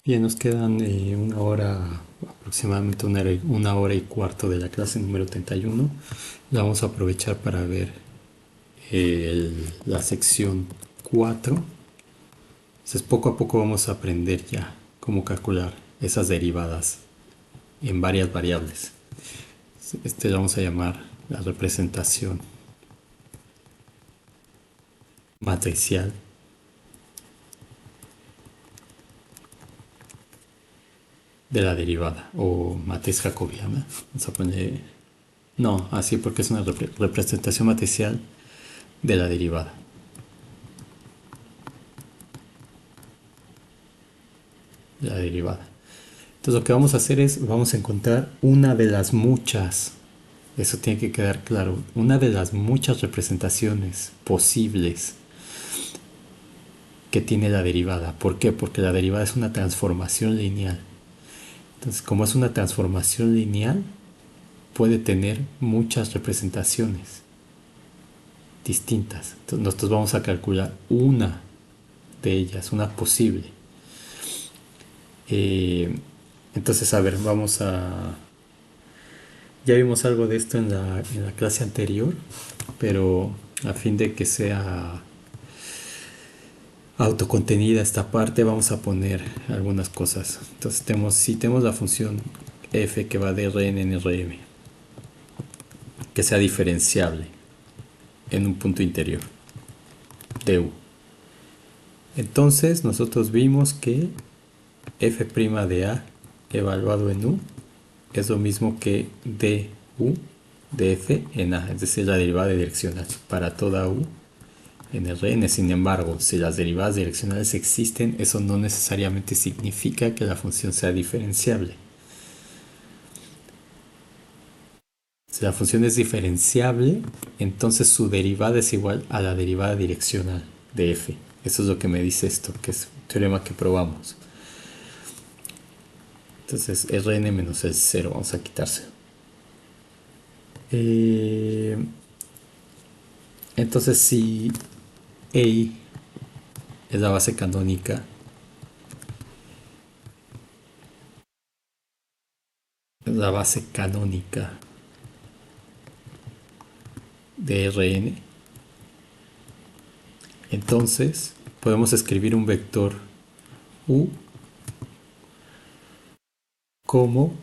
Bien, nos quedan una hora, aproximadamente una hora y cuarto de la clase número 31. La vamos a aprovechar para ver la sección 4. Entonces, poco a poco vamos a aprender ya cómo calcular esas derivadas en varias variables. Este lo vamos a llamar la representación matricial de la derivada o matriz jacobiana. Vamos a poner... No, así porque es una representación matricial de la derivada. La derivada. Entonces lo que vamos a hacer es, vamos a encontrar una de las muchas, eso tiene que quedar claro, una de las muchas representaciones posibles que tiene la derivada. ¿Por qué? Porque la derivada es una transformación lineal. Entonces, como es una transformación lineal, puede tener muchas representaciones distintas. Entonces, nosotros vamos a calcular una de ellas, una posible. Eh, entonces, a ver, vamos a... Ya vimos algo de esto en la clase anterior, pero a fin de que sea autocontenida esta parte, vamos a poner algunas cosas. Entonces, si tenemos la función f que va de Rn en Rm, que sea diferenciable en un punto interior de u. Entonces, nosotros vimos que f' de a evaluado en u es lo mismo que du de f en a, es decir, la derivada direccional para toda u en Rn. Sin embargo, si las derivadas direccionales existen, eso no necesariamente significa que la función sea diferenciable. Si la función es diferenciable, entonces su derivada es igual a la derivada direccional de f. Eso es lo que me dice esto, que es un teorema que probamos. Entonces, Rn menos el 0, vamos a quitárselo. Entonces, si A es la base canónica, de Rn, entonces podemos escribir un vector u como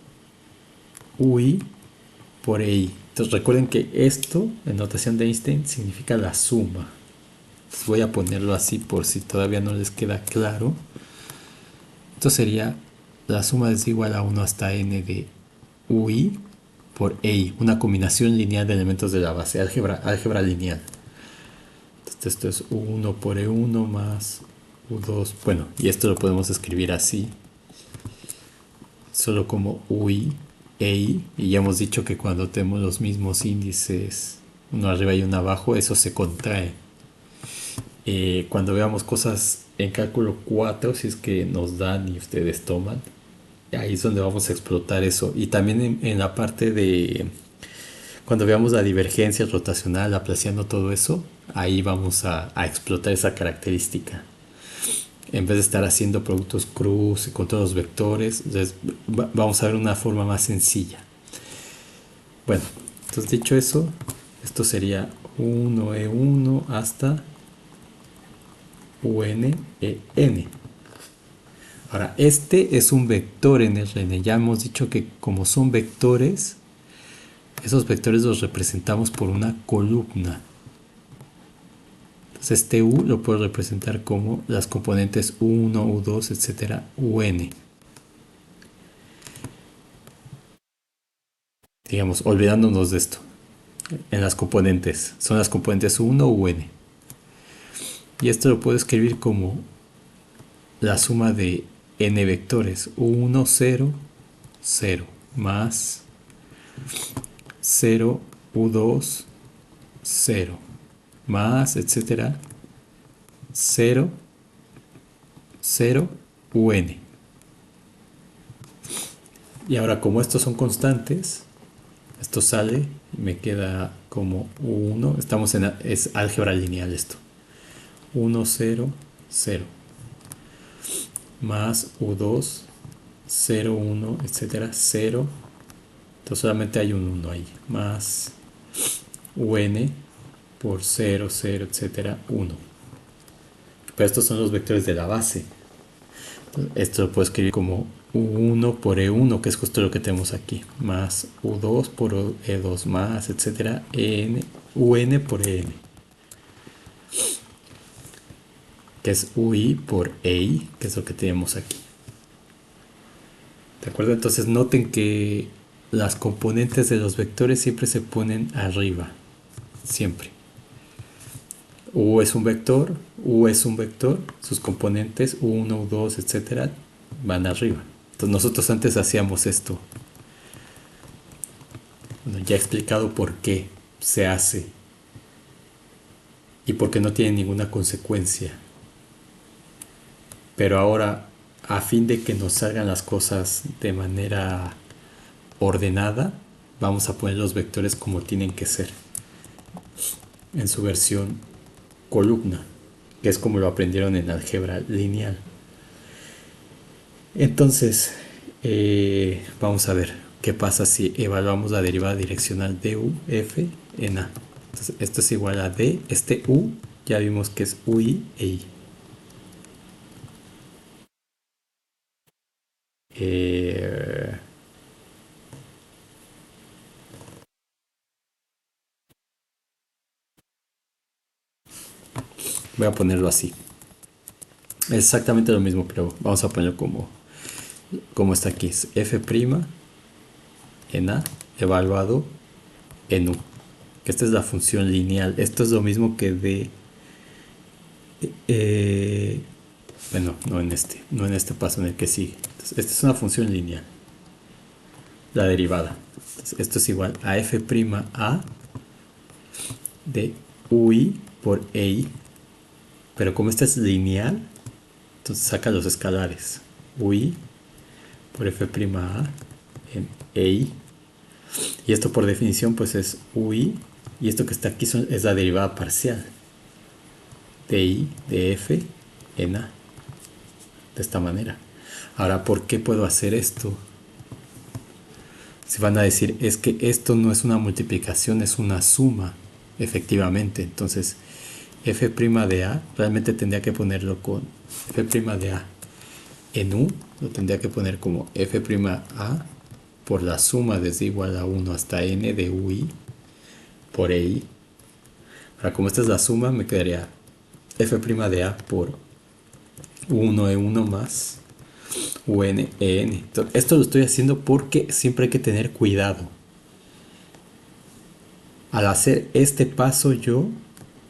ui por EI. Entonces recuerden que esto en notación de Einstein significa la suma. Entonces voy a ponerlo así por si todavía no les queda claro. Esto sería la suma es igual a 1 hasta n de ui por EI, una combinación lineal de elementos de la base, álgebra lineal. Entonces esto es u1 por e1 más u2. Bueno, y esto lo podemos escribir así, solo como ui EI, y ya hemos dicho que cuando tenemos los mismos índices, uno arriba y uno abajo, eso se contrae. Cuando veamos cosas en cálculo 4, si es que nos dan y ustedes toman, ahí es donde vamos a explotar eso. Y también en la parte de cuando veamos la divergencia rotacional, aplaciando todo eso, ahí vamos a explotar esa característica. En vez de estar haciendo productos cruz con todos los vectores, entonces vamos a ver una forma más sencilla. Bueno, entonces dicho eso, esto sería 1e1 hasta un en. Ahora, este es un vector en Rn. Ya hemos dicho que como son vectores, esos vectores los representamos por una columna. Entonces este u lo puedo representar como las componentes u1, u2, etcétera, un. Digamos, olvidándonos de esto. En las componentes, son las componentes u1 o un. Y esto lo puedo escribir como la suma de n vectores u1, 0, 0, más 0, u2, 0, más, etcétera, 0, 0, un. Y ahora como estos son constantes, esto sale y me queda como 1. Es álgebra lineal esto. 1, 0, 0. más U2, 0, 1, etcétera, 0. Entonces solamente hay un 1 ahí. Más UN por 0, 0, etcétera, 1. Pero estos son los vectores de la base. Entonces, esto lo puedo escribir como U1 por E1, que es justo lo que tenemos aquí. Más U2 por E2 más, etcétera, UN por EN. Que es UI por EI, que es lo que tenemos aquí. ¿De acuerdo? Entonces noten que las componentes de los vectores siempre se ponen arriba. Siempre. U es un vector, U es un vector, sus componentes U1, U2, etcétera, van arriba. Entonces nosotros antes hacíamos esto. Bueno, ya he explicado por qué se hace y por qué no tiene ninguna consecuencia. Pero ahora, a fin de que nos salgan las cosas de manera ordenada, vamos a poner los vectores como tienen que ser en su versión columna, que es como lo aprendieron en álgebra lineal. Entonces, vamos a ver qué pasa si evaluamos la derivada direccional de u f en a. Entonces, esto es igual a d, este u ya vimos que es ui e i. Voy a ponerlo así. Es exactamente lo mismo, pero vamos a ponerlo como está aquí. Es f' en a evaluado en u. Que esta es la función lineal. Esto es lo mismo que de... bueno, no en este paso en el que sigue. Entonces, esta es una función lineal. La derivada. Entonces, esto es igual a f' a de ui por ei. Pero como esta es lineal, entonces saca los escalares. Ui por f' a en ei. Y esto por definición pues es ui. Y esto que está aquí es la derivada parcial de i de f en a. De esta manera. Ahora, ¿por qué puedo hacer esto? Si van a decir, es que esto no es una multiplicación, es una suma, efectivamente. Entonces, f' de a, realmente tendría que ponerlo con f' de a en u, lo tendría que poner como f' a por la suma desde igual a 1 hasta n de ui por ei. Ahora, como esta es la suma, me quedaría f' de a por 1 e1 más un en. Entonces, esto lo estoy haciendo porque siempre hay que tener cuidado. Al hacer este paso yo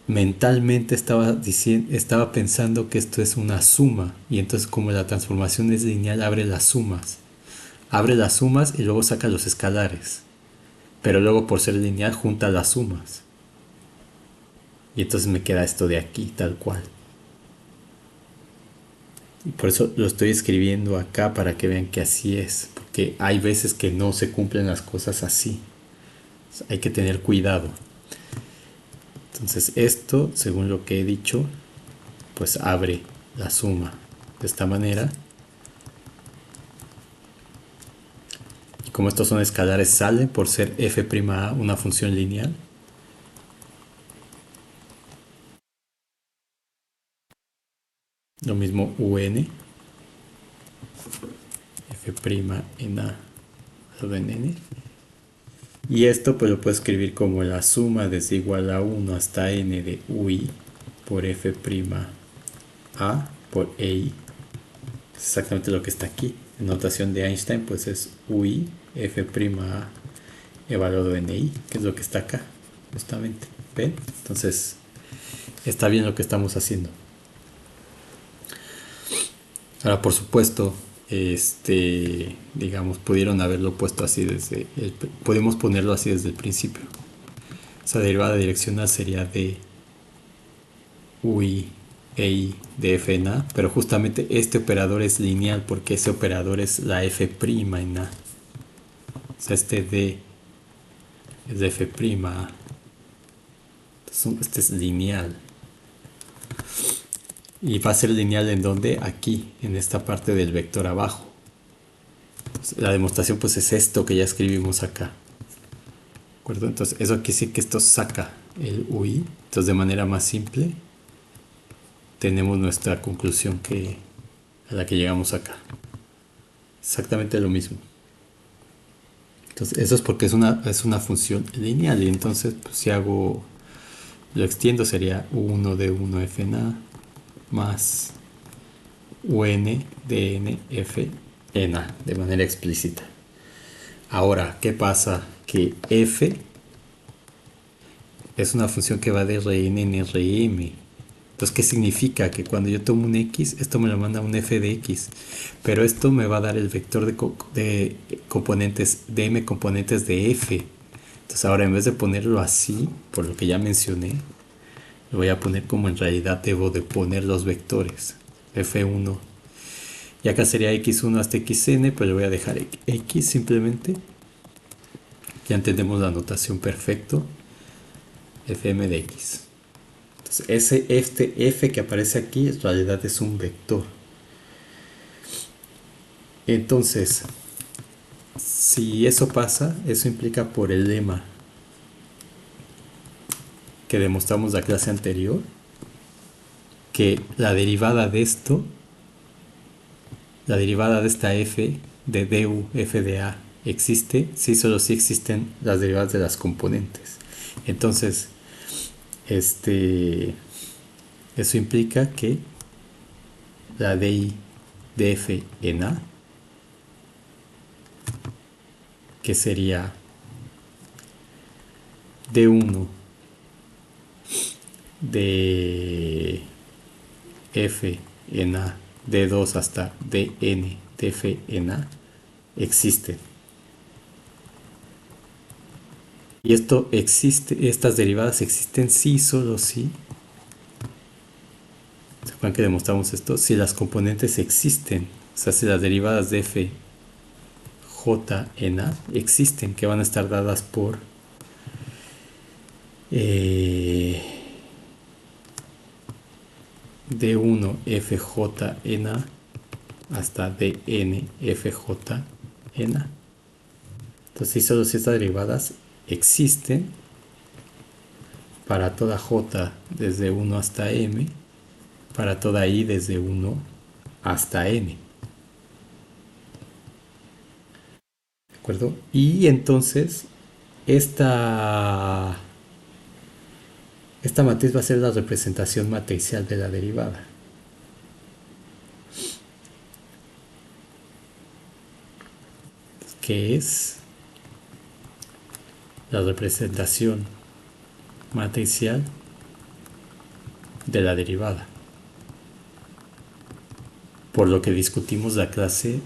mentalmente estaba pensando que esto es una suma, y entonces como la transformación es lineal abre las sumas y luego saca los escalares, pero luego por ser lineal junta las sumas y entonces me queda esto de aquí tal cual. Y por eso lo estoy escribiendo acá para que vean que así es, porque hay veces que no se cumplen las cosas así. Hay que tener cuidado. Entonces esto, según lo que he dicho, pues abre la suma de esta manera. Y como estos son escalares, sale por ser f' una función lineal. Lo mismo un, f' en a en n. Y esto pues lo puedo escribir como la suma desde igual a 1 hasta n de ui por f' a por ei. Es exactamente lo que está aquí. En notación de Einstein pues es ui f' a evaluado en ei, que es lo que está acá justamente. ¿Ven? Entonces está bien lo que estamos haciendo. Ahora, por supuesto, digamos, pudieron haberlo puesto así podemos ponerlo así desde el principio. Esa derivada direccional sería de ui ei de f en a, pero justamente este operador es lineal porque ese operador es la f' en a. O sea, este d es de f'. Entonces, este es lineal. Y va a ser lineal en donde, aquí, en esta parte del vector abajo. Entonces, la demostración pues es esto que ya escribimos acá. ¿De acuerdo? Entonces eso quiere decir que esto saca el UI. Entonces de manera más simple tenemos nuestra conclusión a la que llegamos acá. Exactamente lo mismo. Entonces eso es porque es una función lineal. Y entonces pues, si lo extiendo sería U1 de 1 fna más UN de n f en a de manera explícita. Ahora, ¿qué pasa? Que f es una función que va de Rn en Rm. Entonces, ¿qué significa? Que cuando yo tomo un x, esto me lo manda un f de x. Pero esto me va a dar el vector de componentes, de m componentes de f. Entonces ahora en vez de ponerlo así, por lo que ya mencioné, lo voy a poner como en realidad debo de poner los vectores. F1. Y acá sería x1 hasta xn, pero le voy a dejar x simplemente. Ya entendemos la notación perfecto. Fm de x. Entonces este f que aparece aquí en realidad es un vector. Entonces, si eso pasa, eso implica por el lema que demostramos la clase anterior, que la derivada de esto, la derivada de esta f de du, f de a, existe si solo si existen las derivadas de las componentes. Entonces, eso implica que la di de f en a, que sería d1 de f en a, d2 hasta dn de f en a, existe. Y esto existe, estas derivadas existen sí, solo sí. ¿Se acuerdan que demostramos esto? Si las componentes existen, o sea, si las derivadas de f j en a existen, que van a estar dadas por d1 fj en a hasta dn fj en a. Entonces, si solo si estas derivadas existen para toda j desde 1 hasta m, para toda i desde 1 hasta n. ¿De acuerdo? Y entonces, esta matriz va a ser la representación matricial de la derivada. Que es la representación matricial de la derivada. Por lo que discutimos la clase,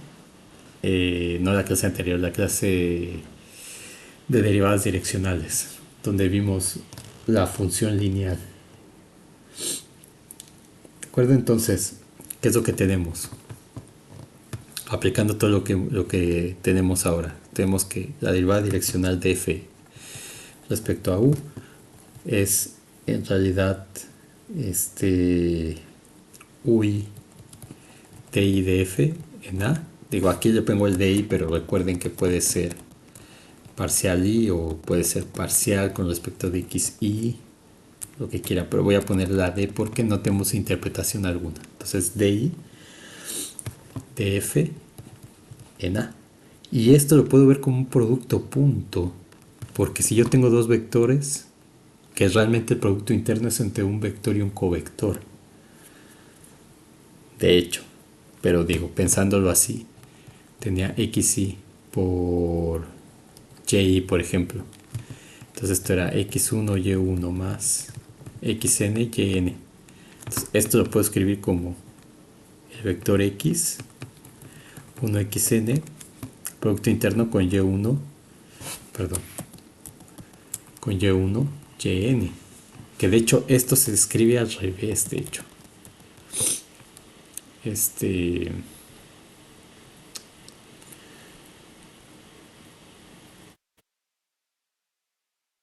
no la clase anterior, la clase de derivadas direccionales, donde vimos la función lineal. ¿De acuerdo? Entonces, ¿qué es lo que tenemos? Aplicando todo lo que tenemos ahora, tenemos que la derivada direccional de f respecto a u es en realidad ui di de f en a. Digo, aquí le pongo el di, pero recuerden que puede ser parcial i o puede ser parcial con respecto de x y lo que quiera, pero voy a poner la d porque no tenemos interpretación alguna. Entonces di de f en a. Y esto lo puedo ver como un producto punto, porque si yo tengo dos vectores, que realmente el producto interno es entre un vector y un covector. De hecho, pero digo, pensándolo así, tenía xy por y, por ejemplo. Entonces esto era x1 y1 más xn yn. Entonces esto lo puedo escribir como el vector x 1xn producto interno con y1, perdón, con y1 yn, que de hecho esto se escribe al revés. De hecho,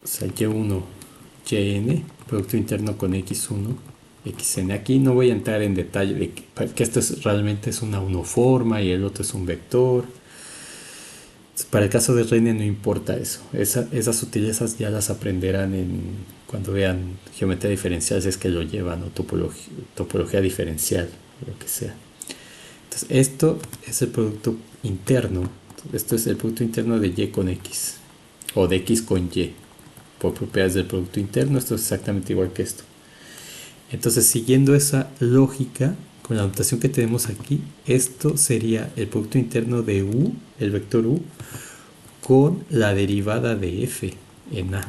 o sea, y1 yn producto interno con x1 xn. Aquí no voy a entrar en detalle de que esto realmente es una unoforma y el otro es un vector. Para el caso de Reine no importa eso. Esas sutilezas ya las aprenderán cuando vean geometría diferencial, si es que lo llevan, o topología diferencial, lo que sea. Entonces, esto es el producto interno. Esto es el producto interno de y con x, o de x con y, por propiedades del producto interno. Esto es exactamente igual que esto. Entonces, siguiendo esa lógica, con la notación que tenemos aquí, esto sería el producto interno de u, el vector u, con la derivada de f en a.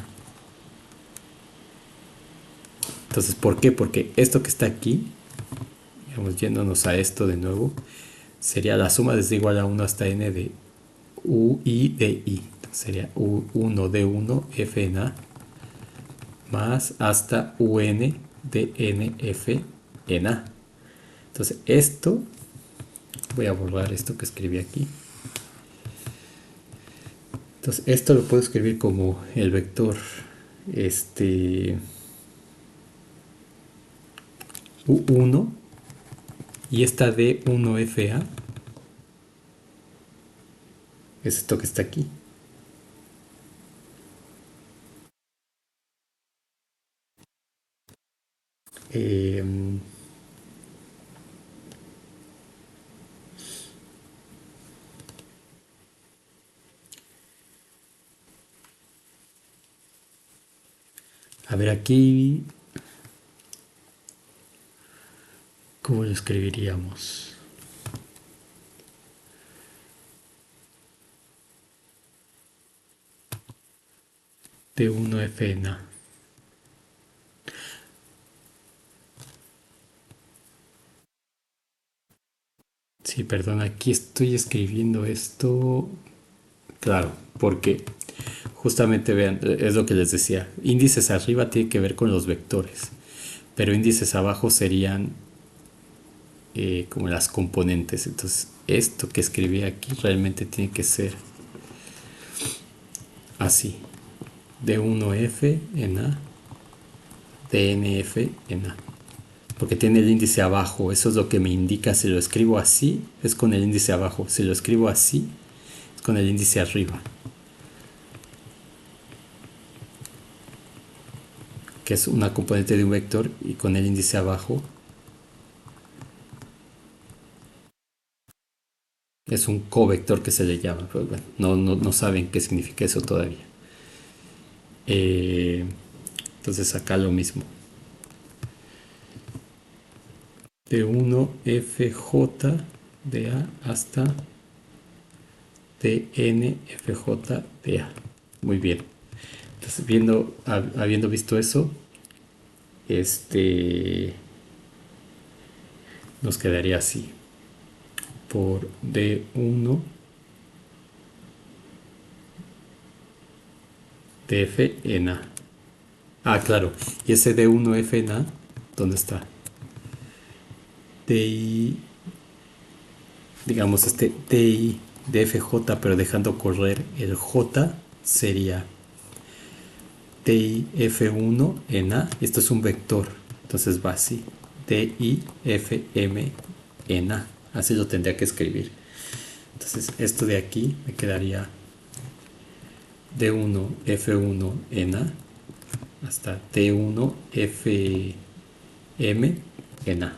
Entonces, ¿por qué? Porque esto que está aquí, digamos, yéndonos a esto de nuevo, sería la suma desde igual a 1 hasta n de u i de i. Entonces sería u1 de 1 f en a más hasta un de n f en a. Entonces esto, voy a borrar esto que escribí aquí. Entonces esto lo puedo escribir como el vector u1 y esta d1fa es esto que está aquí. A ver aquí, ¿cómo lo escribiríamos? D1F en A. Sí, perdón, aquí estoy escribiendo esto. Claro, porque justamente vean, es lo que les decía. Índices arriba tiene que ver con los vectores, pero índices abajo serían como las componentes. Entonces, esto que escribí aquí realmente tiene que ser así: D1F en A, DNF en A. Porque tiene el índice abajo, eso es lo que me indica. Si lo escribo así, es con el índice abajo. Si lo escribo así, es con el índice arriba, que es una componente de un vector, y con el índice abajo es un covector que se le llama, pero bueno, no saben qué significa eso todavía. Entonces acá lo mismo. De 1FJ de A hasta DNFJ de A. Muy bien. Entonces, habiendo visto eso, nos quedaría así: por D1 df en A. Ah, claro. Y ese D1F en A, ¿dónde está? DI, digamos DI dfj, pero dejando correr el J, sería DI F1 en A. Esto es un vector, entonces va así: DI FM en A. Así lo tendría que escribir. Entonces esto de aquí me quedaría D1 F1 en A hasta D1 FM en A.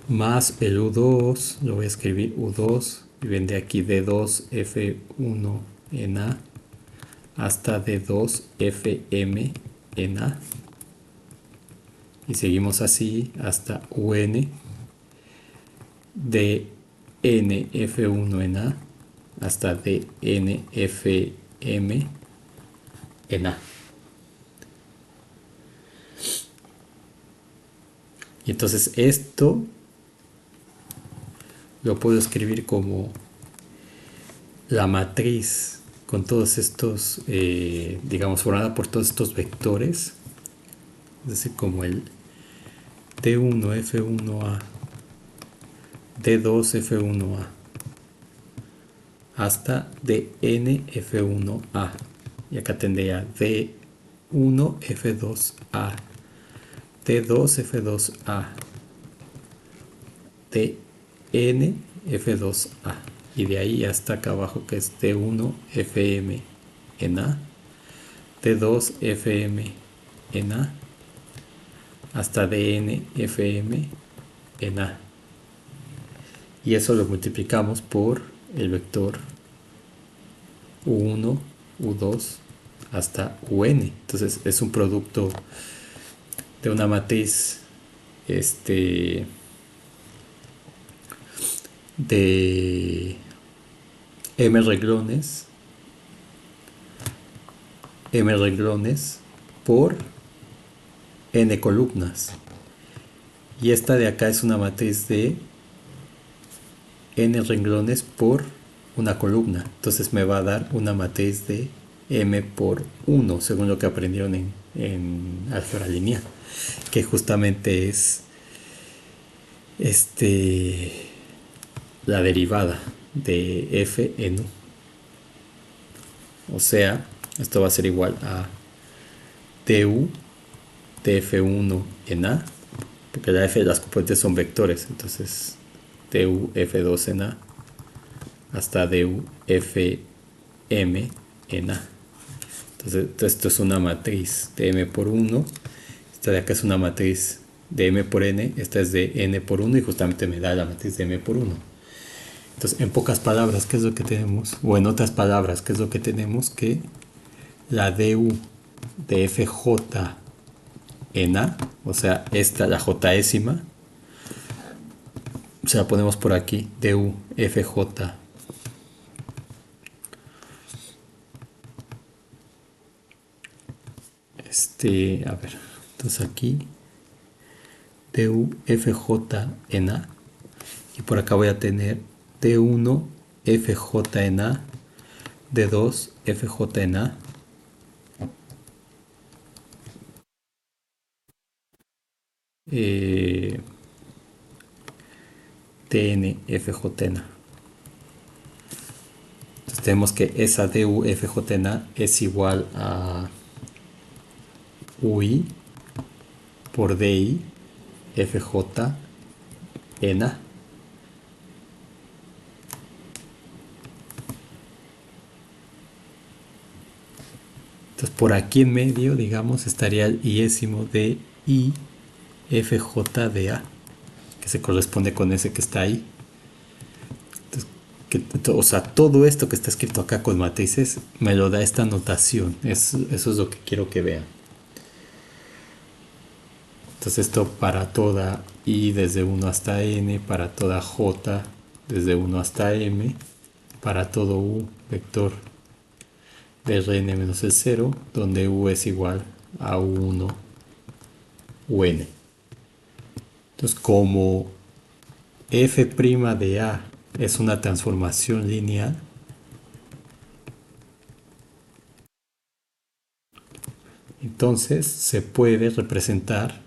Más el U2, lo voy a escribir U2, y vendré aquí D2 F1 en A hasta D2 FM en A. Y seguimos así hasta UN de NF1 en A hasta DNFM en A. Y entonces esto lo puedo escribir como la matriz con todos estos, digamos, formada por todos estos vectores. Es decir, como el D1F1A, D2F1A hasta DNF1A. Y acá tendría D1F2A T2F2A, TNF2A, y de ahí hasta acá abajo que es T1FM en A, T2FM en A, hasta DNFM en A. Y eso lo multiplicamos por el vector U1, U2 hasta UN. Entonces es un producto de una matriz de M renglones por N columnas. Y esta de acá es una matriz de N renglones por una columna. Entonces me va a dar una matriz de M por 1, según lo que aprendieron en álgebra lineal, que justamente es la derivada de F en U. O sea, esto va a ser igual a du de F1 en A, porque la F de las componentes son vectores, entonces du F2 en A hasta du Fm en A. Entonces esto es una matriz de M por 1, esta de acá es una matriz de M por N, esta es de N por 1 y justamente me da la matriz de M por 1. Entonces, en pocas palabras, ¿qué es lo que tenemos? O en otras palabras, ¿qué es lo que tenemos? Que la du de Fj en A, o sea, esta, la jésima, se la ponemos por aquí, du Fj a ver, entonces aquí du Fj en A, y por acá voy a tener D1 Fj en A, D2 Fj en A, Tn Fj en A. Entonces tenemos que esa du Fj en A es igual a UI por DI Fj en A. Entonces por aquí en medio, digamos, estaría el iésimo de I Fj de A, que se corresponde con ese que está ahí. Entonces, o sea, todo esto que está escrito acá con matrices me lo da esta notación. Eso es lo que quiero que vean. Entonces esto para toda I desde 1 hasta N, para toda J desde 1 hasta M, para todo U, vector de Rn menos el 0, donde U es igual a U1 UN. Entonces como F' de A es una transformación lineal, entonces se puede representar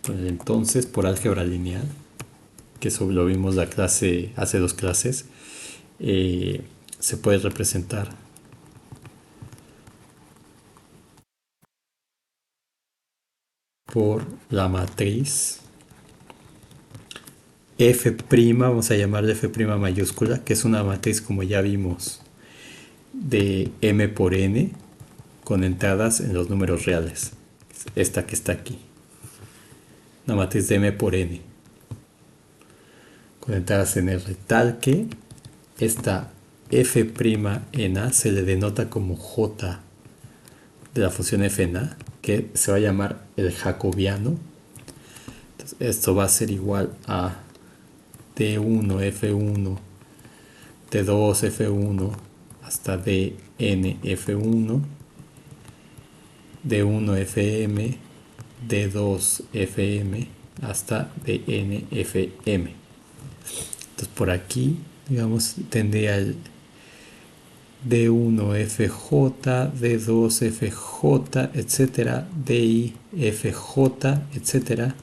entonces por álgebra lineal, que eso lo vimos la clase hace 2 clases, se puede representar por la matriz F', vamos a llamarle F' mayúscula, que es una matriz, como ya vimos, de M por N con entradas en los números reales. Esta que está aquí. Una matriz de M por N con entradas en R, tal que esta F' en A se le denota como J de la función F en A, que se va a llamar el jacobiano. Entonces, esto va a ser igual a D1 F1, D2 F1 hasta DN F1, D1 FM, D2 FM hasta DN FM. Entonces por aquí, digamos, tendría el D1 FJ, D2 FJ, etcétera, DI FJ, etcétera,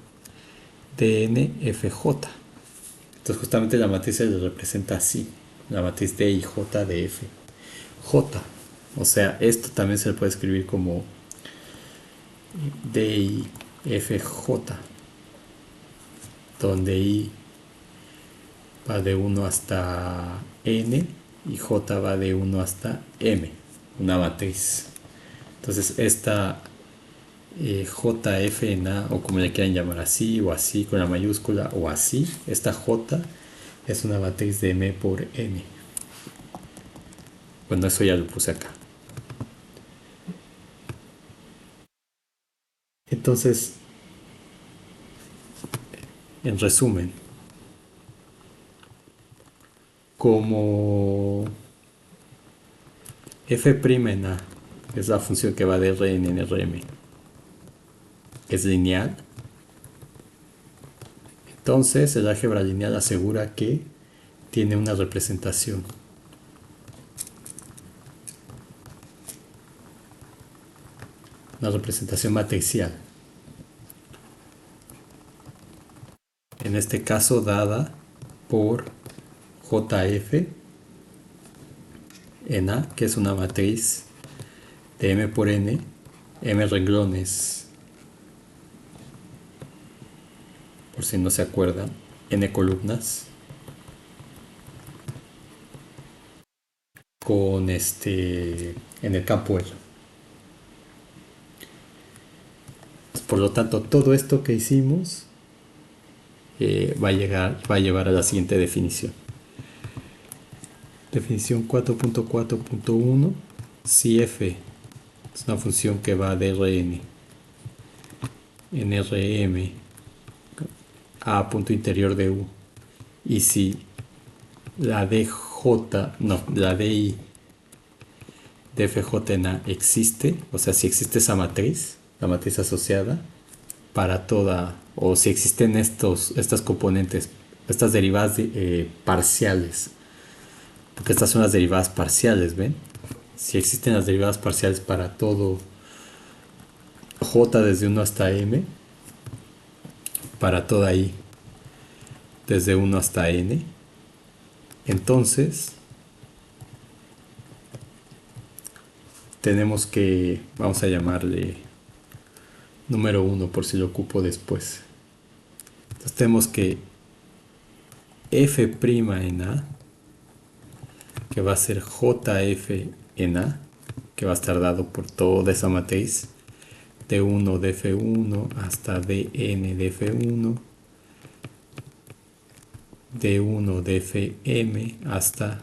DN FJ. Entonces justamente la matriz se le representa así, la matriz DIJ de F. J. O sea, esto también se le puede escribir como DI, FJ, donde I va de 1 hasta N y J va de 1 hasta M, una matriz. Entonces esta JF en A, o como le quieran llamar, así o así con la mayúscula o así, esta J es una matriz de M por N. Bueno, eso ya lo puse acá. Entonces, en resumen, como f' en A, que es la función que va de Rn en Rm, es lineal, entonces el álgebra lineal asegura que tiene una representación. Una representación matricial. En este caso dada por JF en A, que es una matriz de M por N, M renglones, por si no se acuerdan, N columnas, con en el campo L. Por lo tanto, todo esto que hicimos va a llevar a la siguiente definición. Definición 4.4.1. Si f es una función que va de Rn en Rm a punto interior de U, y si la dj, no, la di de fj en A existe, o sea, si existe esa matriz, la matriz asociada, para toda, o si existen estas componentes, estas derivadas parciales, porque estas son las derivadas parciales, ¿ven? Si existen las derivadas parciales para todo j desde 1 hasta m, para toda i desde 1 hasta n, entonces tenemos que, vamos a llamarle número 1 por si lo ocupo después. Entonces tenemos que f' en A, que va a ser JF en A, que va a estar dado por toda esa matriz, de 1 de F1 hasta Dn de F1, de 1 de Fm hasta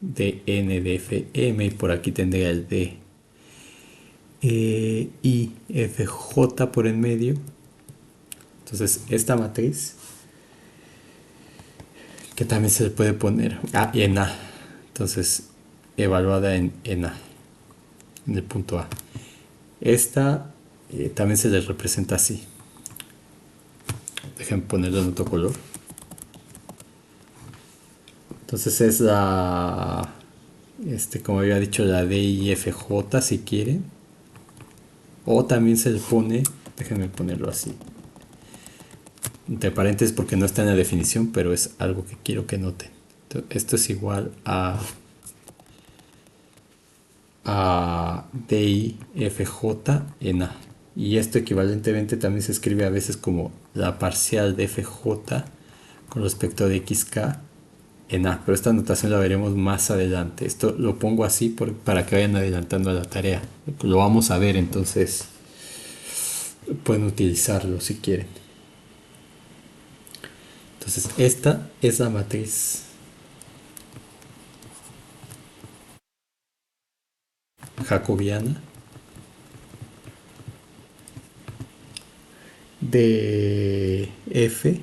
Dn de Fm, y por aquí tendría el D. Y Fj por en medio. Entonces esta matriz, que también se le puede poner en A, entonces evaluada en A, en el punto A. Esta también se le representa así. Déjenme ponerlo en otro color. Entonces es la, como había dicho, la DIFJ si quieren. O también se le pone, déjenme ponerlo así, entre paréntesis porque no está en la definición, pero es algo que quiero que noten. Entonces, esto es igual a DIFJ en A. Y esto equivalentemente también se escribe a veces como la parcial de FJ con respecto de XK en A. Pero esta notación la veremos más adelante. Esto lo pongo así para que vayan adelantando a la tarea. Lo vamos a ver, entonces pueden utilizarlo si quieren. Entonces esta es la matriz jacobiana de F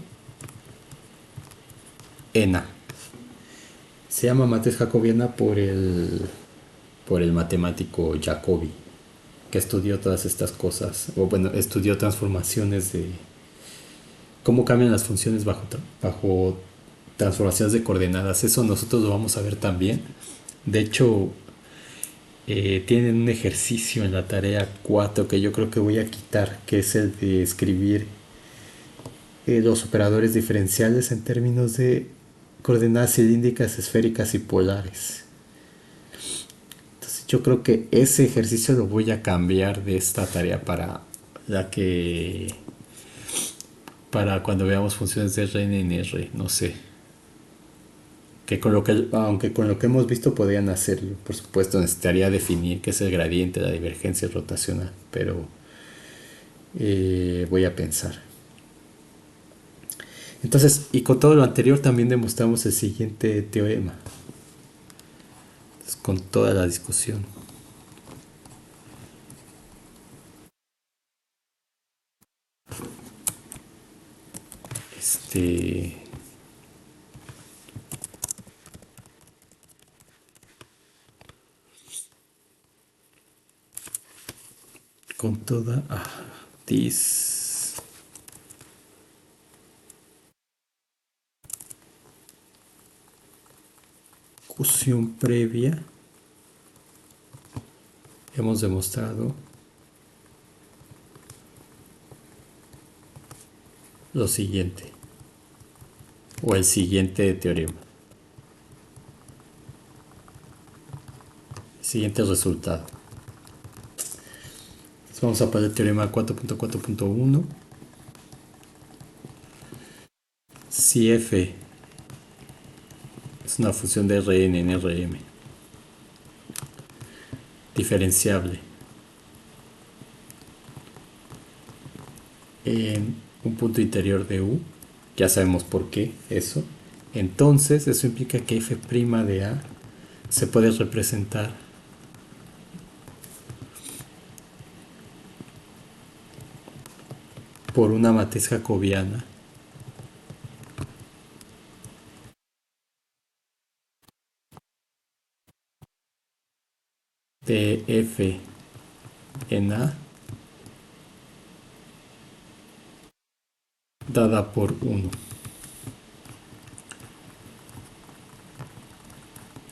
en A. Se llama matriz jacobiana por el matemático Jacobi, que estudió todas estas cosas, o bueno, estudió transformaciones de cómo cambian las funciones bajo transformaciones de coordenadas. Eso nosotros lo vamos a ver también. De hecho, tienen un ejercicio en la tarea 4 que yo creo que voy a quitar, que es el de escribir los operadores diferenciales en términos de coordenadas cilíndricas, esféricas y polares. Entonces yo creo que ese ejercicio lo voy a cambiar de esta tarea para la que para cuando veamos funciones de Rn en R, no sé. Que con lo que, aunque con lo que hemos visto podrían hacerlo, por supuesto necesitaría definir qué es el gradiente, la divergencia rotacional, pero voy a pensar. Entonces, y con todo lo anterior también demostramos el siguiente teorema. Entonces, con toda la discusión. Este, con toda discusión previa, hemos demostrado lo siguiente, o el siguiente teorema, el siguiente resultado. Entonces vamos a poner el teorema 4.4.1. Si f es una función de Rn en Rm, diferenciable en un punto interior de U, ya sabemos por qué eso, entonces eso implica que f' de A se puede representar por una matriz jacobiana de f en A dada por 1.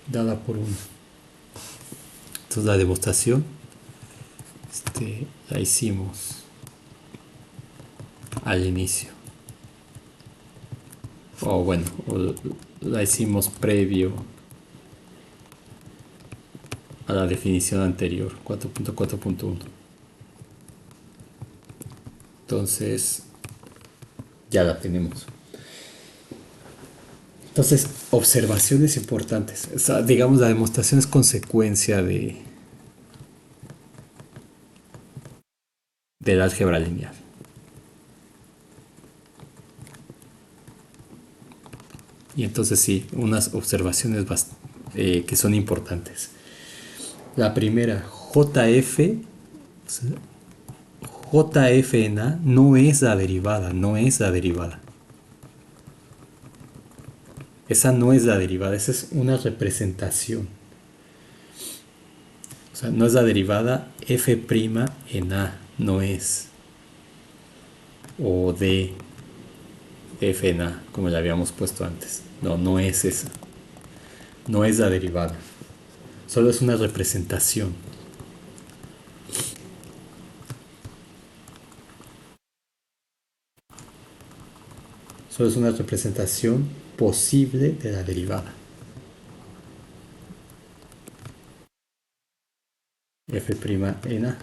Dada por 1. Entonces la demostración la hicimos al inicio. O bueno, la hicimos previo a la definición anterior, 4.4.1. Entonces, ya la tenemos. Entonces, observaciones importantes. O sea, digamos, la demostración es consecuencia del álgebra lineal. Y entonces sí, unas observaciones que son importantes. La primera, JF en A no es la derivada, no es la derivada. Esa no es la derivada, esa es una representación. O sea, no es la derivada f' en A, no es. O de f en A, como la habíamos puesto antes. No, no es esa. No es la derivada. Solo es una representación. Solo es una representación posible de la derivada. F' en A.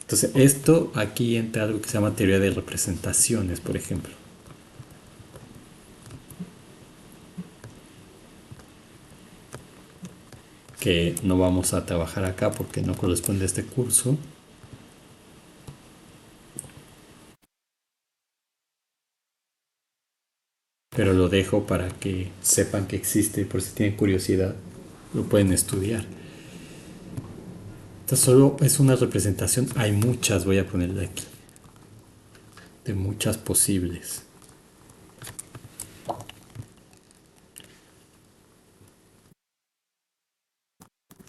Entonces, esto aquí entra algo que se llama teoría de representaciones, por ejemplo. Que no vamos a trabajar acá porque no corresponde a este curso. Pero lo dejo para que sepan que existe, por si tienen curiosidad, lo pueden estudiar. Esta solo es una representación, hay muchas, voy a ponerle aquí, de muchas posibles.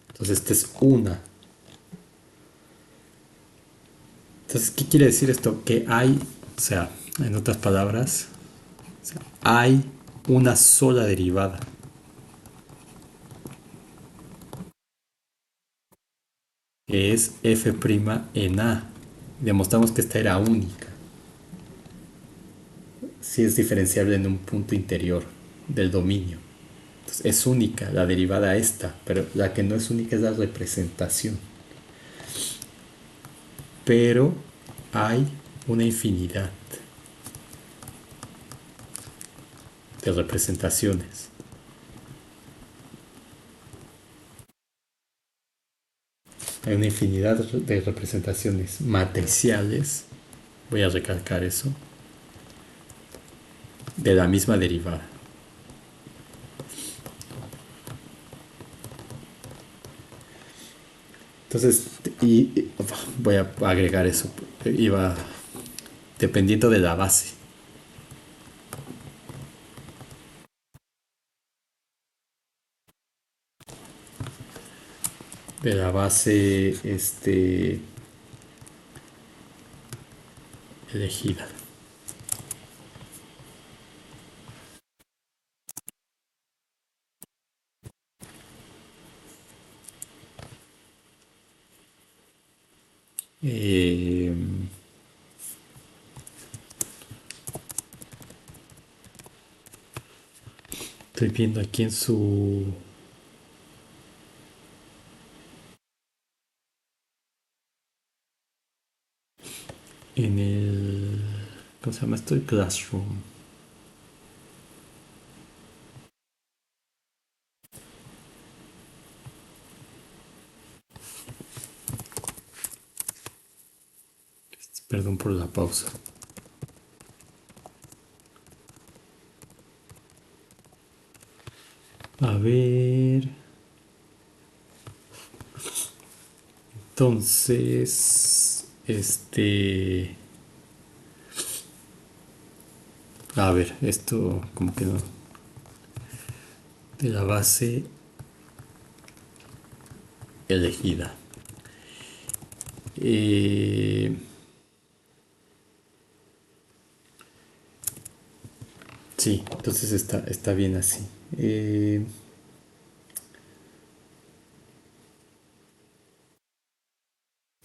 Entonces esta es una. Entonces, ¿qué quiere decir esto? Que hay, o sea, en otras palabras, o sea, hay una sola derivada. Que es f' en A. Demostramos que esta era única. Si es diferenciable en un punto interior del dominio. Entonces, es única la derivada esta, pero la que no es única es la representación. Pero hay una infinidad de representaciones. Hay una infinidad de representaciones matriciales, voy a recalcar eso, de la misma derivada. Entonces, y voy a agregar eso, iba dependiendo de la base. De la base elegida. Eh, Estoy viendo aquí en su... En el... ¿Cómo se llama esto? El Classroom. Perdón por la pausa. A ver... Entonces... A ver, esto como que no... De la base elegida. Sí, entonces está bien así.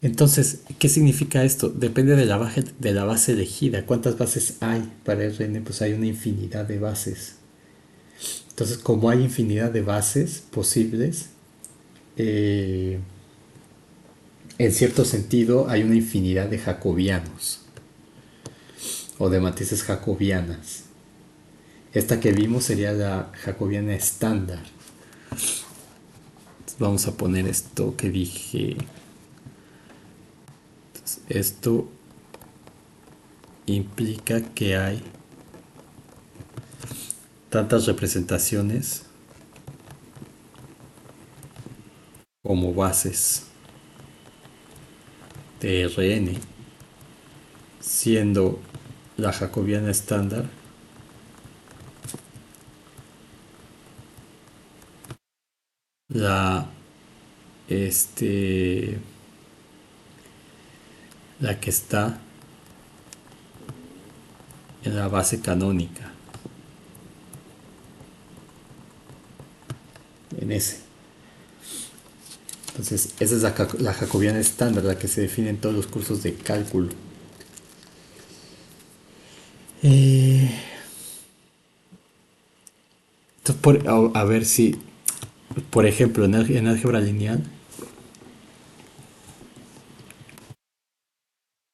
Entonces, ¿qué significa esto? Depende de la base elegida. ¿Cuántas bases hay? Para Rn, pues hay una infinidad de bases. Entonces, como hay infinidad de bases posibles, eh, en cierto sentido hay una infinidad de jacobianos o de matrices jacobianas. Esta que vimos sería la jacobiana estándar. Entonces, vamos a poner esto que dije. Entonces, esto implica que hay tantas representaciones como bases de Rn, siendo la jacobiana estándar la la que está en la base canónica, en ese. Entonces, esa es la jacobiana estándar, la que se define en todos los cursos de cálculo. Eh, entonces, a ver si, por ejemplo, en álgebra lineal,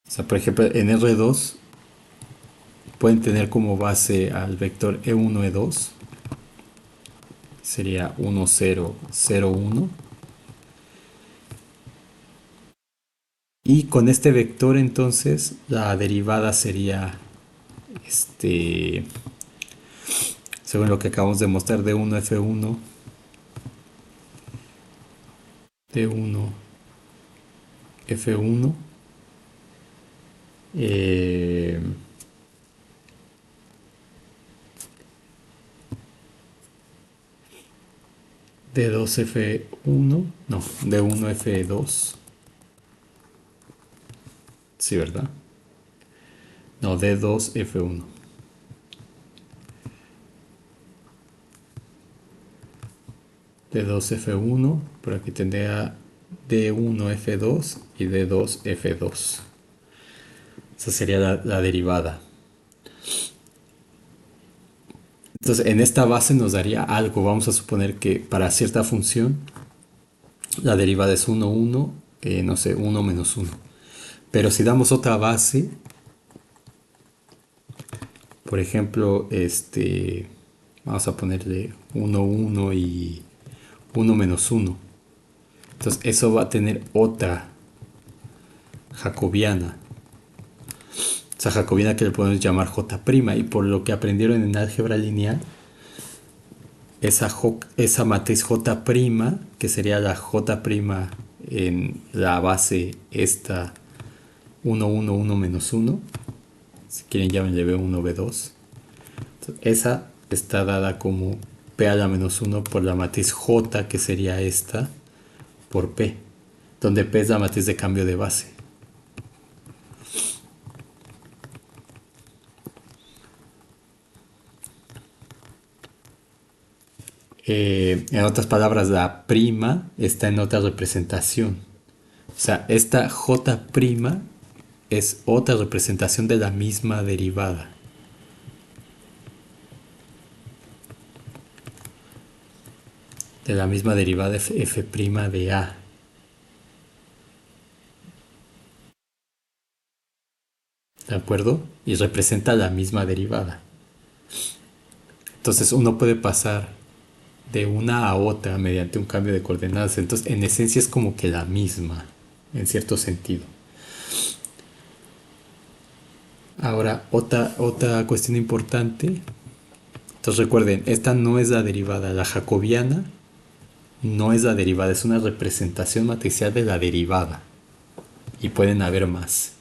o sea, por ejemplo, en R2 pueden tener como base al vector E1, E2, sería 1, 0, 0, 1. Y con este vector entonces la derivada sería, según lo que acabamos de mostrar, D1, F1, D1, F1, eh, D2, F1, no, D1, F2, sí, ¿verdad? No, D2, F1. D2, F1, por aquí tendría D1, F2 y D2, F2. Esa sería la derivada. Entonces, en esta base nos daría algo. Vamos a suponer que para cierta función la derivada es 1, 1, no sé, 1 menos 1. Pero si damos otra base, por ejemplo, vamos a ponerle 1, 1 y 1 menos 1. Entonces, eso va a tener otra jacobiana. Esa jacobiana que le podemos llamar J'. Y por lo que aprendieron en álgebra lineal, esa matriz J', que sería la J' en la base esta 1, 1, 1 menos 1, si quieren llámenle B1, B2. Entonces, esa está dada como P a la menos 1 por la matriz J, que sería esta, por P, donde P es la matriz de cambio de base. En otras palabras, la prima está en otra representación. O sea, esta J' es otra representación de la misma derivada. De la misma derivada f' de A. ¿De acuerdo? Y representa la misma derivada. Entonces uno puede pasar de una a otra mediante un cambio de coordenadas. Entonces en esencia es como que la misma, en cierto sentido. Ahora, otra cuestión importante. Entonces recuerden, esta no es la derivada. La jacobiana no es la derivada, es una representación matricial de la derivada. Y pueden haber más.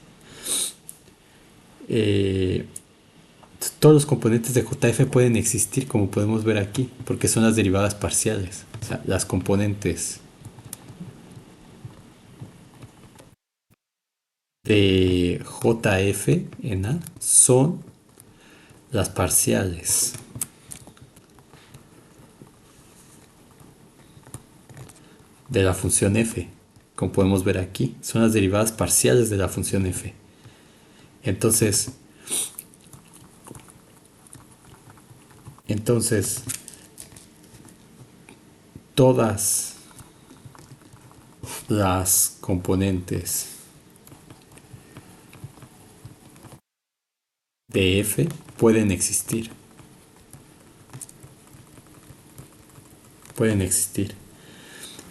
Todos los componentes de JF pueden existir, como podemos ver aquí, porque son las derivadas parciales. O sea, las componentes de JF en A son las parciales de la función f, como podemos ver aquí. Son las derivadas parciales de la función f. Entonces, todas las componentes de f pueden existir. Pueden existir.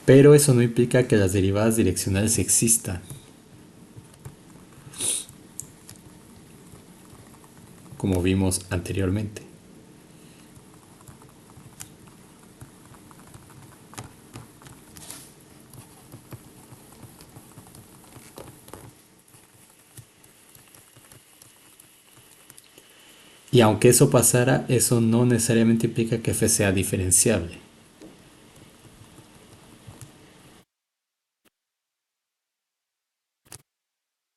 Pero eso no implica que las derivadas direccionales existan. Como vimos anteriormente. Y aunque eso pasara, eso no necesariamente implica que f sea diferenciable.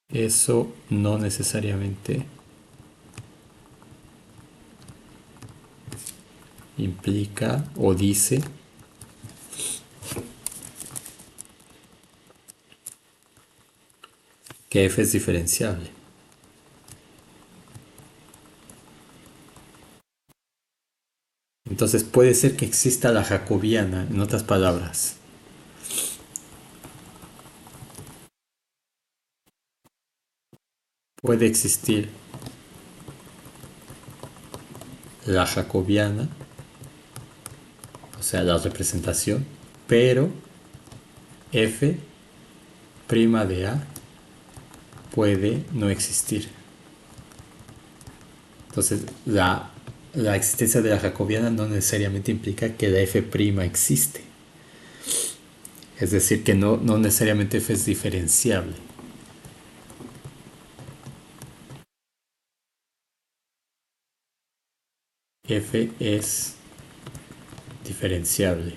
Eso no necesariamente implica o dice que f es diferenciable. Entonces puede ser que exista la jacobiana, en otras palabras. Puede existir la jacobiana, o sea, la representación, pero f' de A puede no existir. Entonces, la existencia de la jacobiana no necesariamente implica que la f' existe. Es decir, que no necesariamente f es diferenciable. F es diferenciable.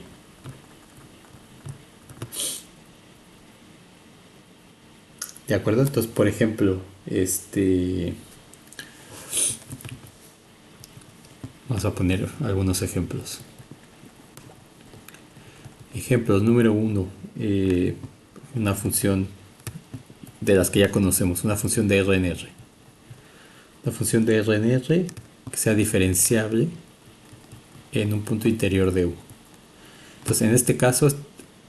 ¿De acuerdo? Entonces, por ejemplo, vamos a poner algunos ejemplos. Ejemplos número 1. Una función de las que ya conocemos, una función de RNR. Una función de RNR que sea diferenciable en un punto interior de U. Entonces en este caso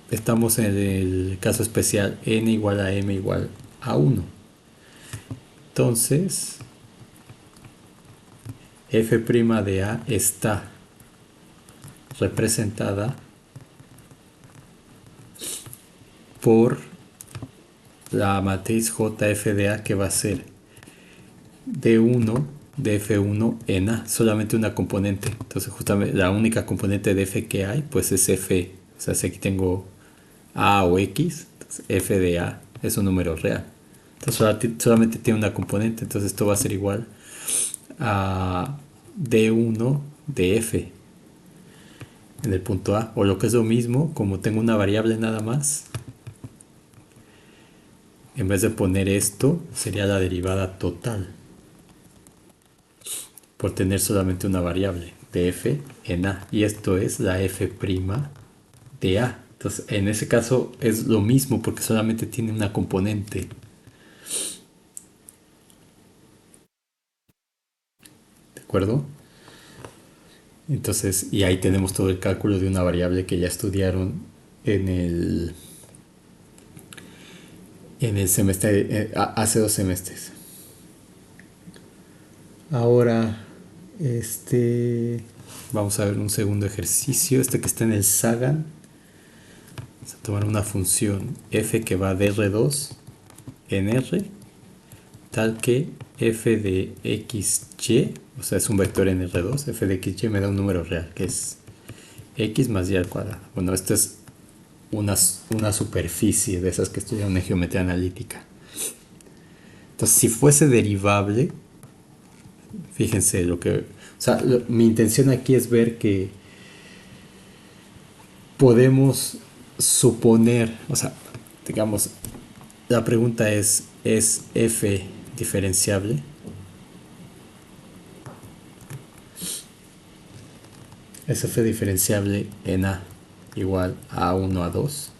estamos en el caso especial n igual a m igual a 1. Entonces f' de A está representada por la matriz JF de A, que va a ser D1 de F1 en A, solamente una componente. Entonces justamente la única componente de F que hay pues es F. O sea, si aquí tengo A o X, entonces F de A es un número real. Entonces solamente tiene una componente, entonces esto va a ser igual a D1 de F en el punto A. O lo que es lo mismo, como tengo una variable nada más, en vez de poner esto, sería la derivada total, por tener solamente una variable de f en A. Y esto es la f' de A. Entonces, en ese caso es lo mismo porque solamente tiene una componente. ¿De acuerdo? Entonces, y ahí tenemos todo el cálculo de una variable que ya estudiaron en el semestre, hace 2 semestres. Ahora, vamos a ver un segundo ejercicio, que está en el Sagan. Vamos a tomar una función f que va de R2 en R, tal que f de xy, o sea, es un vector en R2, f de xy me da un número real, que es x más y al cuadrado. Bueno, esta es una superficie de esas que estudian en geometría analítica. Entonces, si fuese derivable, fíjense lo que... O sea, mi intención aquí es ver que podemos suponer, o sea, digamos, la pregunta ¿es f diferenciable? ¿Es f diferenciable en A igual a 1 a 2?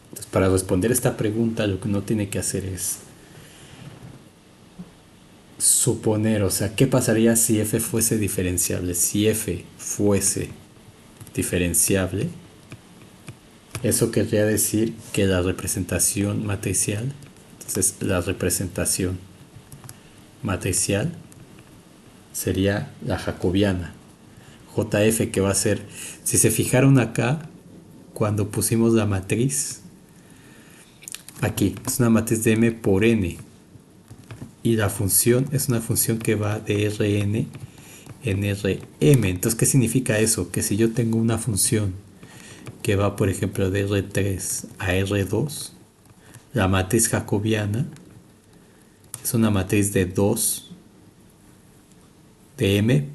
Entonces, para responder esta pregunta, lo que uno tiene que hacer es suponer, o sea, ¿qué pasaría si f fuese diferenciable? Si f fuese diferenciable, eso querría decir que la representación matricial, entonces la representación matricial sería la jacobiana. JF, que va a ser, si se fijaron acá, cuando pusimos la matriz, aquí es una matriz de m por n, y la función es una función que va de Rn en Rm. Entonces, ¿qué significa eso? Que si yo tengo una función que va, por ejemplo, de R3 a R2, la matriz jacobiana es una matriz de 2 de m,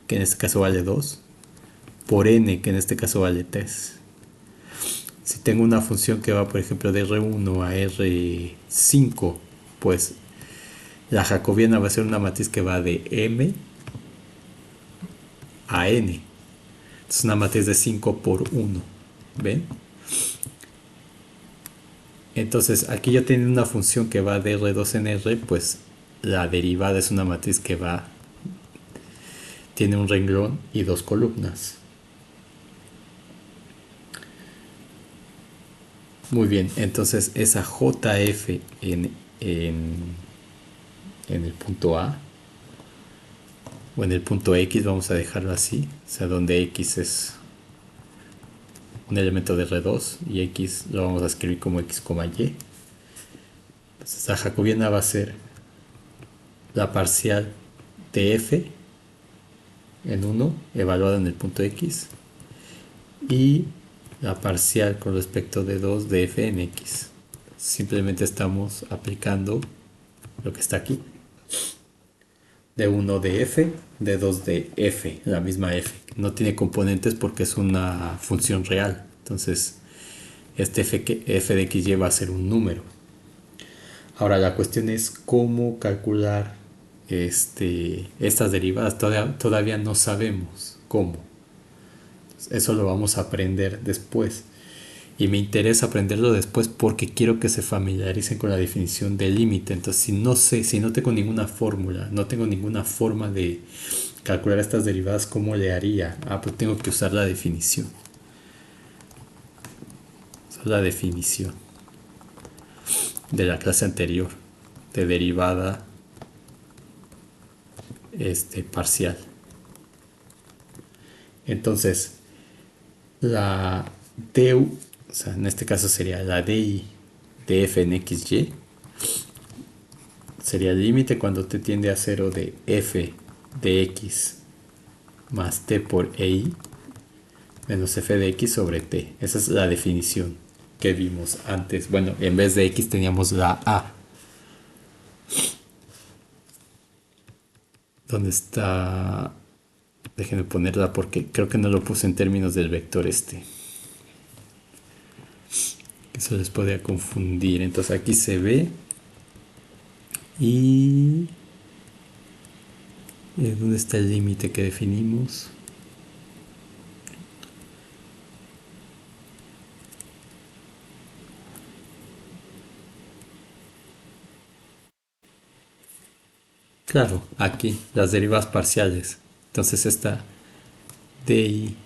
que en este caso vale 2, por n, que en este caso vale 3. Si tengo una función que va, por ejemplo, de R1 a R5, pues la jacobiana va a ser una matriz que va de m a n. Es una matriz de 5 por 1. ¿Ven? Entonces, aquí yo tengo una función que va de R2 en R, pues la derivada es una matriz que va, tiene un renglón y 2 columnas. Muy bien, entonces esa JF en el punto A, o en el punto X, vamos a dejarlo así, o sea, donde X es un elemento de R2 y X lo vamos a escribir como X, Y. Entonces la jacobiana va a ser la parcial de F en 1 evaluada en el punto X y la parcial con respecto de 2 de F en X. Simplemente estamos aplicando lo que está aquí. De 1 de F, de 2 de F, la misma F. No tiene componentes porque es una función real. Entonces, este f de xy va a ser un número. Ahora, la cuestión es cómo calcular estas derivadas. Todavía no sabemos cómo. Eso lo vamos a aprender después. Y me interesa aprenderlo después porque quiero que se familiaricen con la definición de límite. Entonces, si no tengo ninguna fórmula, no tengo ninguna forma de calcular estas derivadas, ¿cómo le haría? Pues tengo que usar la definición. Esa es la definición de la clase anterior de derivada parcial. Entonces, la du, o sea, en este caso sería la di de f en xy, sería el límite cuando t tiende a 0 de f de x más t por ei menos f de x sobre t. Esa es la definición que vimos antes. Bueno, en vez de x teníamos la a. ¿Dónde está? Déjenme ponerla porque creo que no lo puse en términos del vector este. Eso les podría confundir. Entonces aquí se ve. Y ¿dónde está el límite que definimos? Claro, aquí, las derivadas parciales. Entonces esta di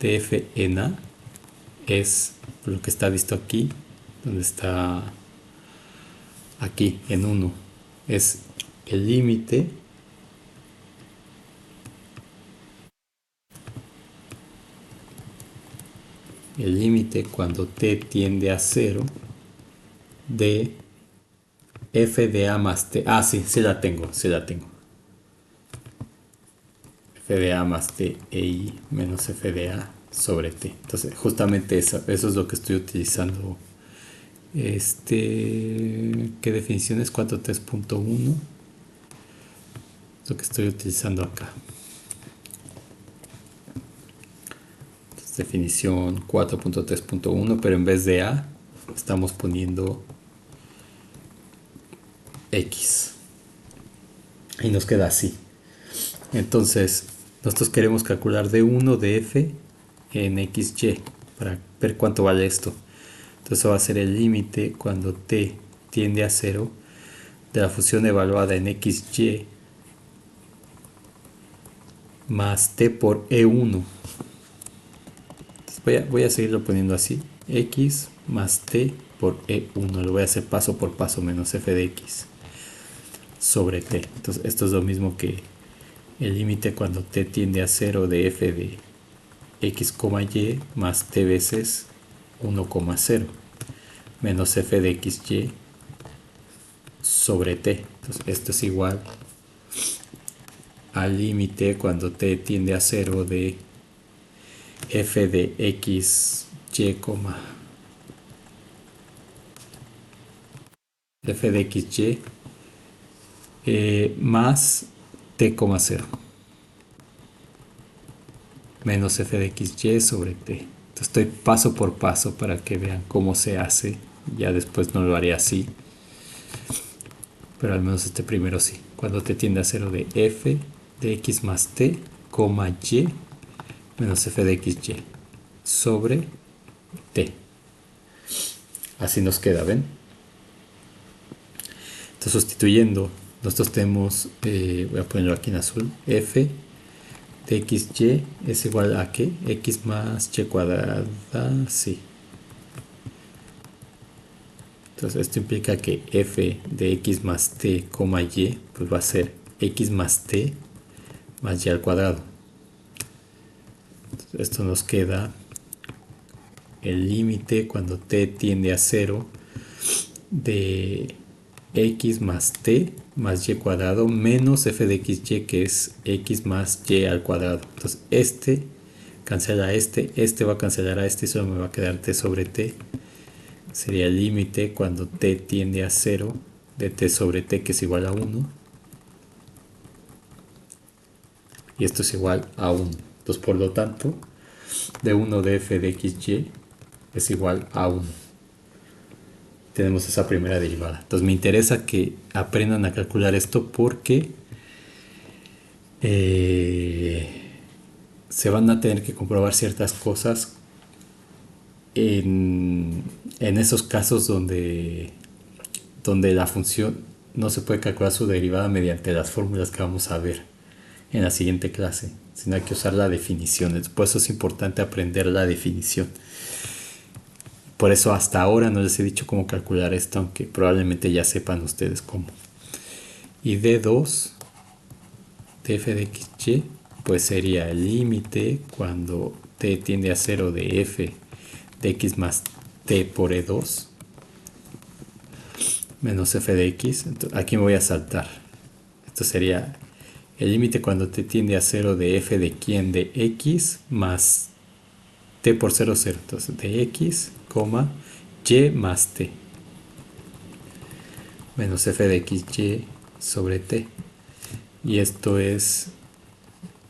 de f en a es lo que está visto aquí, donde está aquí en 1. Es el límite cuando t tiende a 0 de f de a más t. Sí la tengo. F de a más t ei menos f de a sobre t. Entonces, justamente eso es lo que estoy utilizando. ¿Qué definición es? 4.3.1. Lo que estoy utilizando acá. Entonces, definición 4.3.1, pero en vez de a estamos poniendo x. Y nos queda así. Entonces, nosotros queremos calcular d1 de f en xy para ver cuánto vale esto. Entonces va a ser el límite cuando t tiende a 0 de la función evaluada en xy más t por e1. Entonces voy a seguirlo poniendo así. X más t por e1. Lo voy a hacer paso por paso, menos f de x sobre t. Entonces esto es lo mismo que el límite cuando t tiende a 0 de f de x, y más t veces 1,0 menos f de xy sobre t. Entonces esto es igual al límite cuando t tiende a 0 de f de x, y, f de xy más t, 0 menos f de xy sobre t. Entonces estoy paso por paso para que vean cómo se hace. Ya después no lo haré así, pero al menos primero sí. Cuando t tiende a 0 de f de x más t, y menos f de xy sobre t. Así nos queda, ¿ven? Entonces, sustituyendo, nosotros tenemos, voy a ponerlo aquí en azul, f de xy es igual a ¿qué? X más y cuadrada, sí. Entonces esto implica que f de x más t, y, pues va a ser x más t más y al cuadrado. Entonces, esto nos queda el límite cuando t tiende a 0 de x más t más y cuadrado menos f de xy, que es x más y al cuadrado. Entonces cancela a este va a cancelar a este y solo me va a quedar t sobre t. Sería el límite cuando t tiende a 0 de t sobre t, que es igual a 1. Y esto es igual a 1. Entonces, por lo tanto, d1 de f de xy es igual a 1. Tenemos esa primera derivada. Entonces me interesa que aprendan a calcular esto porque se van a tener que comprobar ciertas cosas en esos casos donde la función no se puede calcular su derivada mediante las fórmulas que vamos a ver. en la siguiente clase, sino hay que usar la definición. Por eso es importante aprender la definición. Por eso hasta ahora no les he dicho cómo calcular esto, aunque probablemente ya sepan ustedes cómo. Y D2 de f de xy pues sería el límite cuando t tiende a 0 de f de x más t por e2 menos f de x. Entonces, aquí me voy a saltar. Esto sería el límite cuando t tiende a 0 de f de quién de x más t por 0, 0. Entonces de x, y más t menos f de xy sobre t. Y esto es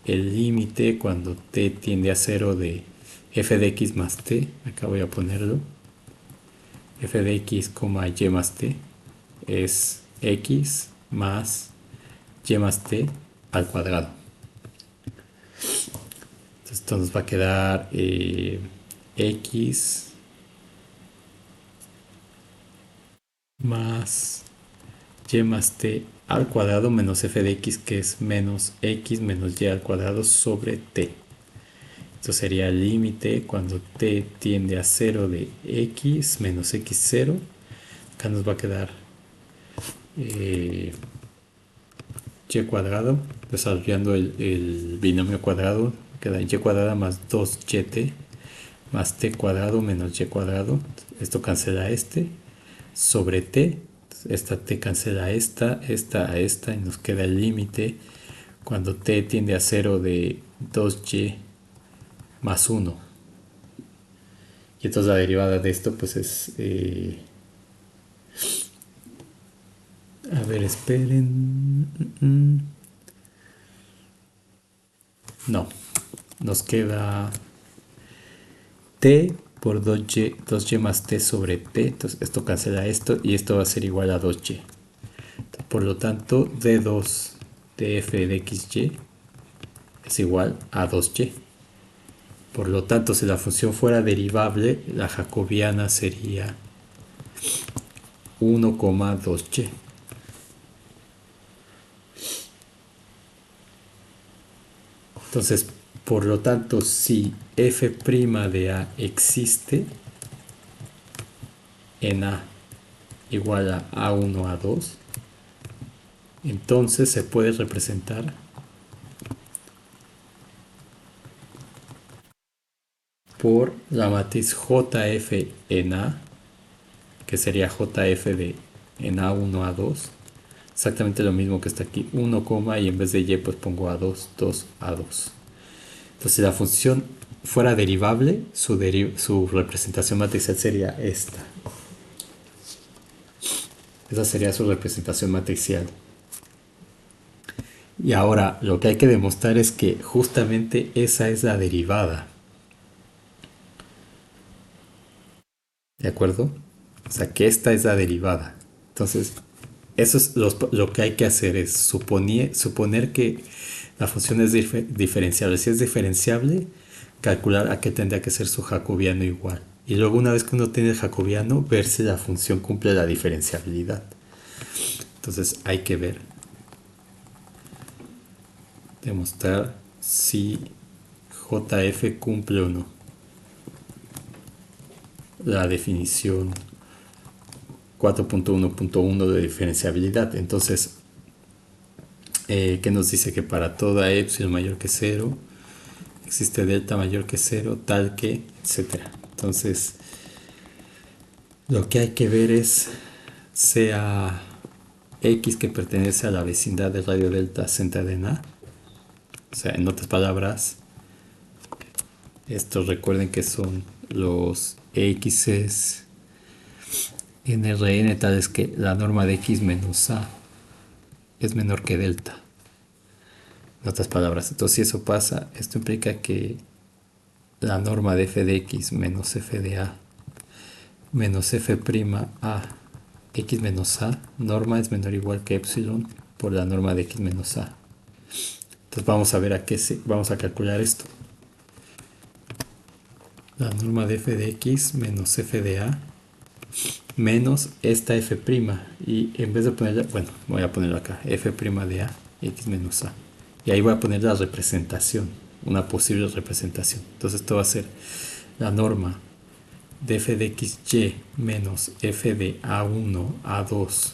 el límite cuando t tiende a 0 de f de x más t. Acá voy a ponerlo. F de x, y más t es x más y más t al cuadrado. Entonces esto nos va a quedar x más y más t al cuadrado menos f de x, que es menos x menos y al cuadrado sobre t. Esto sería el límite cuando t tiende a 0 de x menos x0. Acá nos va a quedar y cuadrado, desarrollando el binomio cuadrado, queda y cuadrada más 2yt más t cuadrado menos y cuadrado. Esto cancela sobre t. Esta t cancela a esta y nos queda el límite cuando t tiende a 0 de 2y más 1. Y entonces la derivada de esto pues es a ver, esperen. No, nos queda t por 2y más t sobre t. Entonces esto cancela esto y esto va a ser igual a 2y. Por lo tanto, d2 de f de xy es igual a 2y. Por lo tanto, si la función fuera derivable, la jacobiana sería 1,2y. Entonces, por lo tanto, si f' de a existe en a igual a a1, a2, entonces se puede representar por la matriz JF en A, que sería JF de en A1, A2, exactamente lo mismo que está aquí, 1, y en vez de Y pues pongo A2, 2, A2. Entonces si la función fuera derivable, su representación matricial sería esta. Esa sería su representación matricial. Y ahora lo que hay que demostrar es que justamente esa es la derivada. ¿De acuerdo? O sea, que esta es la derivada. Entonces, eso es lo que hay que hacer, es suponer que la función es diferenciable. Si es diferenciable, calcular a qué tendría que ser su jacobiano igual. Y luego, una vez que uno tiene el jacobiano, ver si la función cumple la diferenciabilidad. Entonces, hay que ver. Demostrar si JF cumple o no la definición 4.1.1 de diferenciabilidad. Entonces, que nos dice que para toda epsilon mayor que 0 existe delta mayor que 0, tal que, etcétera. Entonces, lo que hay que ver es sea x que pertenece a la vecindad del radio delta centrada en A. O sea, en otras palabras, estos recuerden que son los x's en Rn tales que la norma de x menos a es menor que delta. En otras palabras, entonces si eso pasa, esto implica que la norma de f de x menos f de a menos f' a x menos a, norma es menor o igual que epsilon por la norma de x menos a. Entonces vamos a ver vamos a calcular esto. La norma de f de x menos f de a menos esta f' y en vez de ponerla, bueno, voy a ponerlo acá, f' de a x menos a. Y ahí voy a poner la representación, una posible representación. Entonces esto va a ser la norma de f de xy menos f de a1, a2,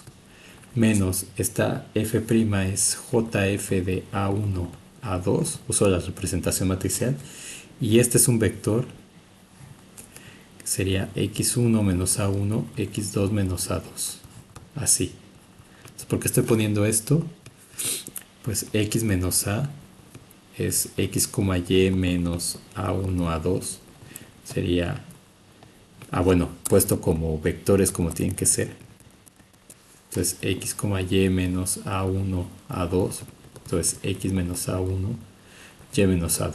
menos esta f' es jf de a1, a2, uso la representación matricial, y este es un vector que sería x1 menos a1, x2 menos a2, así. Entonces, ¿por qué estoy poniendo esto? Pues x menos a es x, y menos a1, a2, sería, bueno, puesto como vectores como tienen que ser. Entonces x, y menos a1, a2, entonces x menos a1, y menos a2.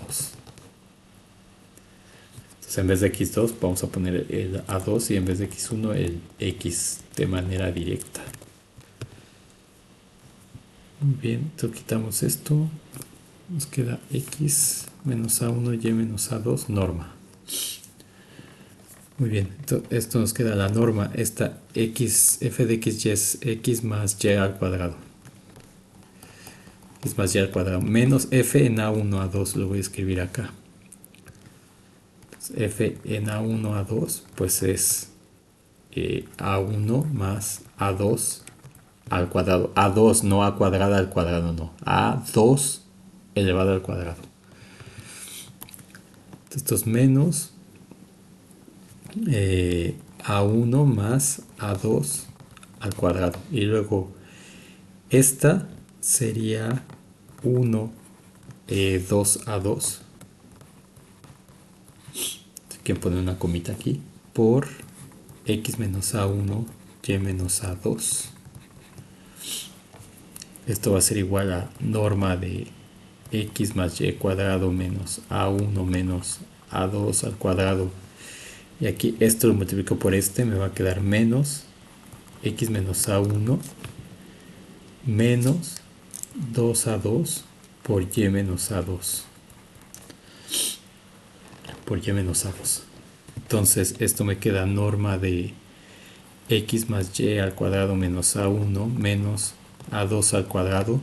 Entonces en vez de x2 vamos a poner el a2 y en vez de x1 el x de manera directa. Muy bien, entonces quitamos esto, nos queda x menos a1, y menos a2, norma. Muy bien, entonces esto nos queda la norma, esta x, f de xy es x más y al cuadrado. X más y al cuadrado, menos f en a1, a2, lo voy a escribir acá. Entonces, f en a1, a2, pues es a1 más a2 al cuadrado. A2, no a cuadrada al cuadrado, no. A2 elevado al cuadrado. Entonces, esto es menos a1 más a2 al cuadrado. Y luego esta sería 1, 2a2. Que poner una comita aquí. Por x menos a1, y menos a2. Esto va a ser igual a norma de x más y cuadrado menos a1 menos a2 al cuadrado. Y aquí esto lo multiplico por este, me va a quedar menos x menos a1 menos 2a2 por y menos a2. Por y menos a2. Entonces esto me queda norma de x más y al cuadrado menos a1 menos a2 al cuadrado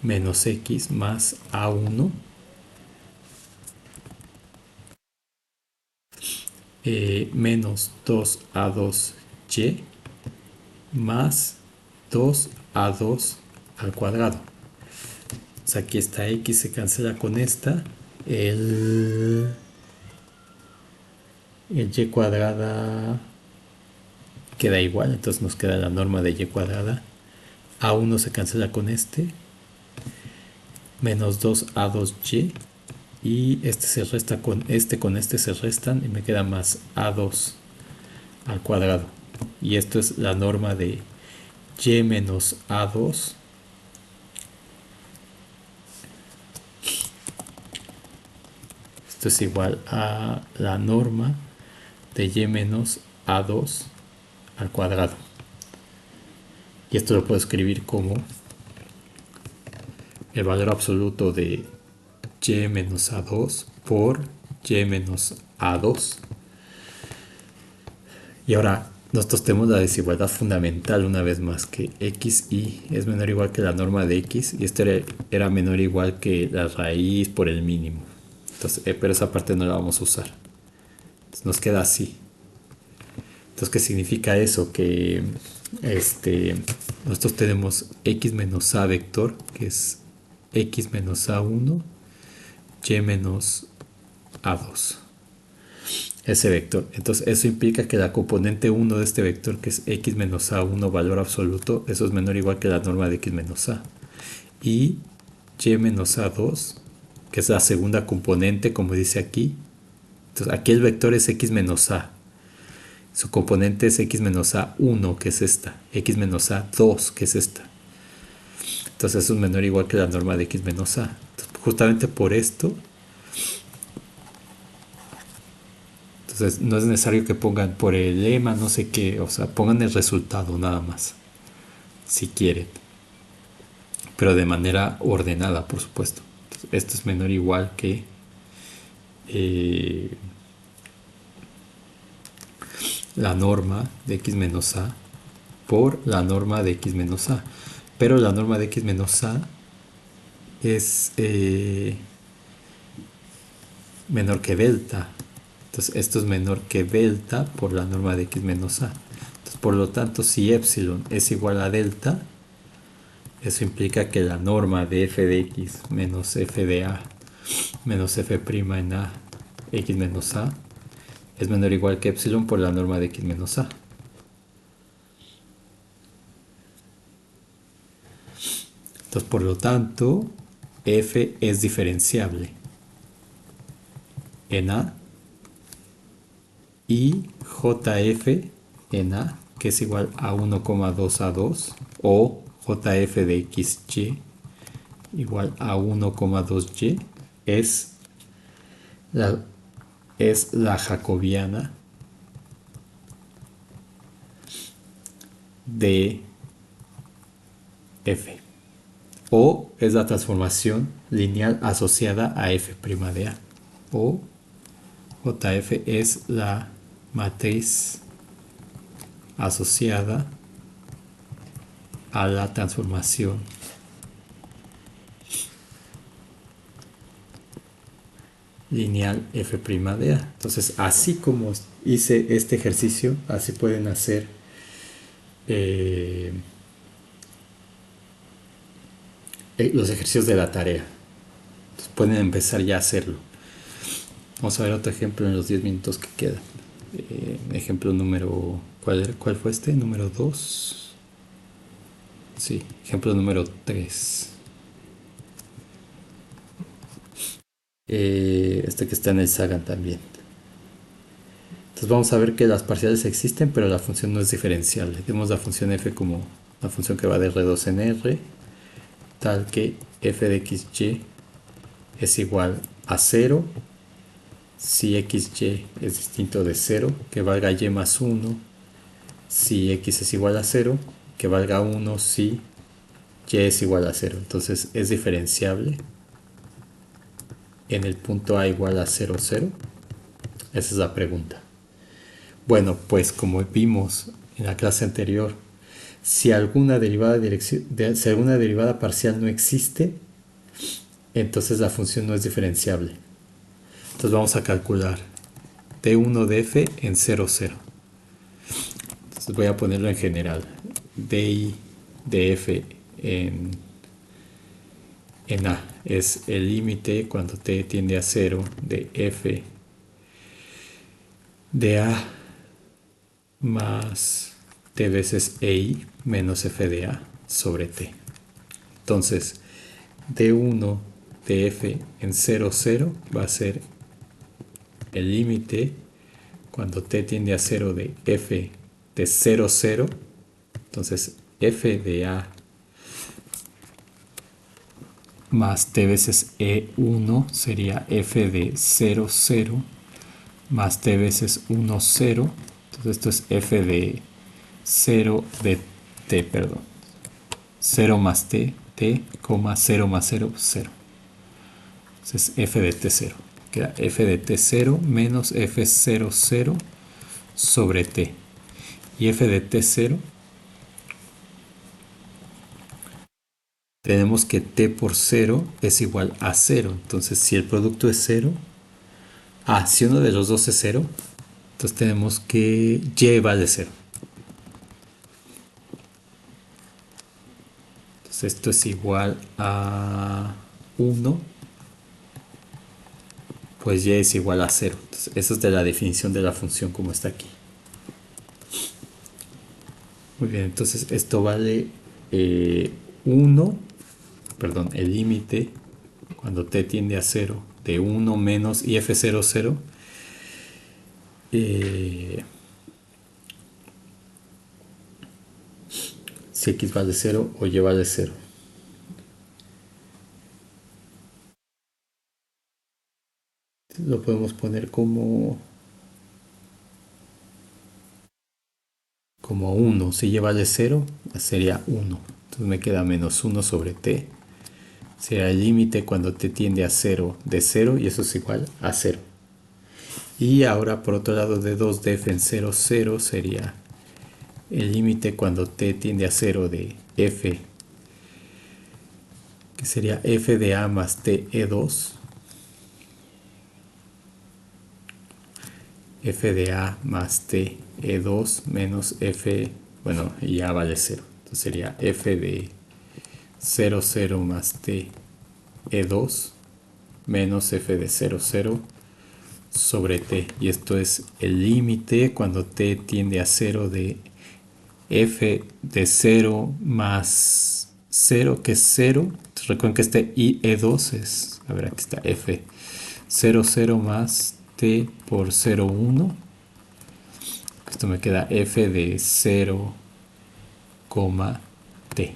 menos x más a1 menos 2a2y más 2a2 al cuadrado. Entonces aquí esta x se cancela con esta, el y cuadrada queda igual, entonces nos queda la norma de y cuadrada. A1 se cancela con este, menos 2a2y, y este se resta con este se restan y me queda más a2 al cuadrado. Y esto es la norma de y menos a2 esto es igual a la norma de y menos a2 al cuadrado. Y esto lo puedo escribir como el valor absoluto de y menos a2 por y menos a2. Y ahora nosotros tenemos la desigualdad fundamental una vez más, que xy es menor o igual que la norma de x, y esto era menor o igual que la raíz por el mínimo. Entonces, pero esa parte no la vamos a usar. Entonces, nos queda así. Entonces, ¿qué significa eso? Que nosotros tenemos x menos a vector, que es x menos a1, y menos a2. Ese vector. Entonces, eso implica que la componente 1 de este vector, que es x menos a1 valor absoluto, eso es menor o igual que la norma de x menos a. Y y menos a2, que es la segunda componente, como dice aquí. Entonces, aquí el vector es x menos a. Su componente es x menos a1, que es esta. X menos a2, que es esta. Entonces, eso es menor o igual que la norma de x menos a. Entonces, justamente por esto, entonces no es necesario que pongan por el lema, no sé qué, o sea, pongan el resultado nada más, si quieren, pero de manera ordenada, por supuesto. Entonces, esto es menor o igual que la norma de x menos a por la norma de x menos a, pero la norma de x menos a es menor que delta. Entonces esto es menor que delta por la norma de x menos a. Entonces, por lo tanto, si epsilon es igual a delta, eso implica que la norma de f de x menos f de a menos f' en a x menos a es menor o igual que epsilon por la norma de x menos a. Entonces, por lo tanto, f es diferenciable en a y jf en a, que es igual a 1,2 a 2, o jf de xy igual a 1,2y, es la jacobiana de f, o es la transformación lineal asociada a f' de a, o jf es la matriz asociada a la transformación lineal f' de a. Entonces, así como hice este ejercicio, así pueden hacer los ejercicios de la tarea. Entonces, pueden empezar ya a hacerlo. Vamos a ver otro ejemplo en los 10 minutos que quedan. Ejemplo número... ¿Cuál fue este? Número 2. Sí, ejemplo número 3. Este que está en el Sagan también. Entonces vamos a ver que las parciales existen, pero la función no es diferenciable. Tenemos la función f como la función que va de R2 en R, tal que f de xy es igual a 0 si xy es distinto de 0, que valga y más 1 si x es igual a 0, que valga 1 si y es igual a 0. Entonces es diferenciable en el punto a igual a 0, 0. Esa es la pregunta. Bueno, pues como vimos en la clase anterior, si alguna derivada parcial no existe, entonces la función no es diferenciable. Entonces vamos a calcular d1 de f en 0, 0. Entonces voy a ponerlo en general. di de f en a es el límite cuando t tiende a 0 de f de a más t veces ei menos f de a sobre t. Entonces, d1 de f en 0, 0 va a ser el límite cuando t tiende a 0 de f de 0, 0. Entonces, f de a más t veces e1 sería f de 0, 0 más t veces 1, 0. Entonces esto es f de 0 de t, perdón. 0 más t, 0 más 0, 0. Entonces f de t0. Queda f de t0 menos f00 sobre t. Y f de t0 tenemos que t por 0 es igual a 0. Entonces si el producto es 0, si uno de los dos es 0, entonces tenemos que y vale 0. Entonces esto es igual a 1, pues y es igual a 0. Entonces eso es de la definición de la función como está aquí. Muy bien, entonces esto vale 1, perdón, el límite cuando t tiende a 0 de 1 menos if00 si x vale 0 o y vale 0. Lo podemos poner como 1. Si y vale 0, sería 1. Entonces me queda menos 1 sobre t. Será el límite cuando t tiende a 0 de 0 y eso es igual a 0. Y ahora por otro lado de 2 de f en 0, 0 sería el límite cuando t tiende a 0 de f que sería f de a más t e2, f de a más t e2 menos f, bueno, y a vale 0. Entonces sería f de 0, 0 más t e2 menos f de 0, 0 sobre t. Y esto es el límite cuando t tiende a 0 de f de 0 más 0, que es 0. Entonces recuerden que este e2 es, a ver, aquí está f 0, 0 más t por 0, 1. Esto me queda f de 0, t.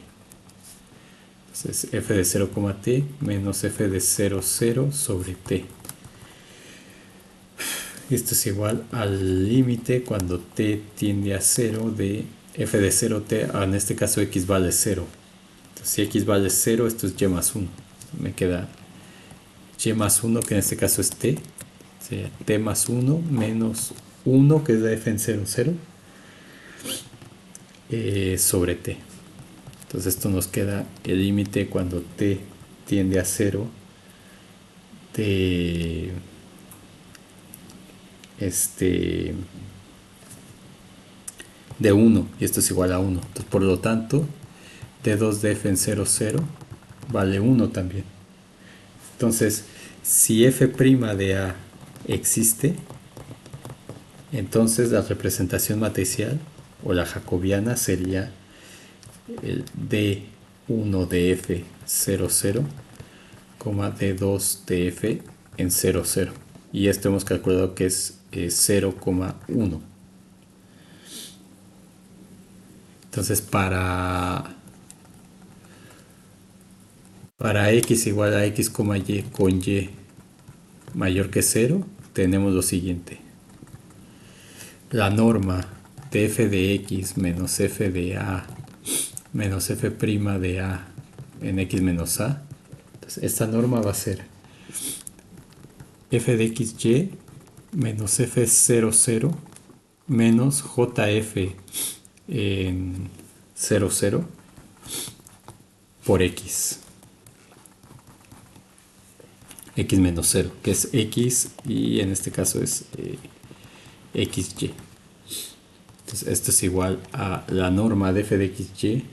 Entonces f de 0, t menos f de 0, 0 sobre t. Y esto es igual al límite cuando t tiende a 0 de f de 0t, en este caso x vale 0. Entonces, si x vale 0, esto es y más 1. Me queda y más 1, que en este caso es t. Sería t más 1 menos 1, que es la f en 0, 0, sobre t. Entonces esto nos queda el límite cuando t tiende a 0 de de 1, y esto es igual a 1. Entonces, por lo tanto, d2 de f en 0, 0 vale 1 también. Entonces, si f' de a existe, entonces la representación matricial o la jacobiana sería el d1 de f 0, 0, d2 de f en 0, 0. Y esto hemos calculado que es 0,1. Entonces para x igual a x, y con y mayor que 0, tenemos lo siguiente. La norma de f de x menos f de a menos f' de a en x menos a. Entonces, esta norma va a ser f de xy menos f00 menos jf en 0, 0 por x menos 0, que es x, y en este caso es xy. Entonces esto es igual a la norma de f de xy,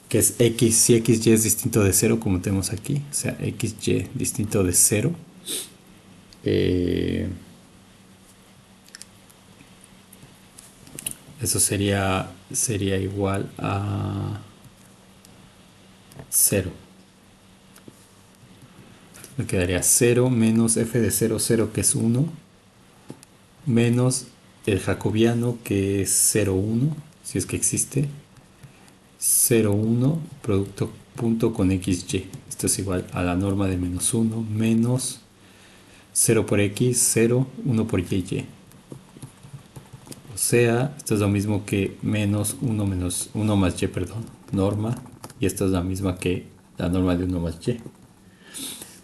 que es x, si xy es distinto de 0, como tenemos aquí, o sea, xy distinto de 0, eso sería igual a 0. Me quedaría 0 menos f de 0, 0, que es 1, menos el jacobiano, que es 0, 1, si es que existe, 0, 1, producto punto con xy. Esto es igual a la norma de menos 1 menos 0 por x, 0, 1 por y. O sea, esto es lo mismo que menos 1 más y, perdón, norma. Y esto es la misma que la norma de 1 más y.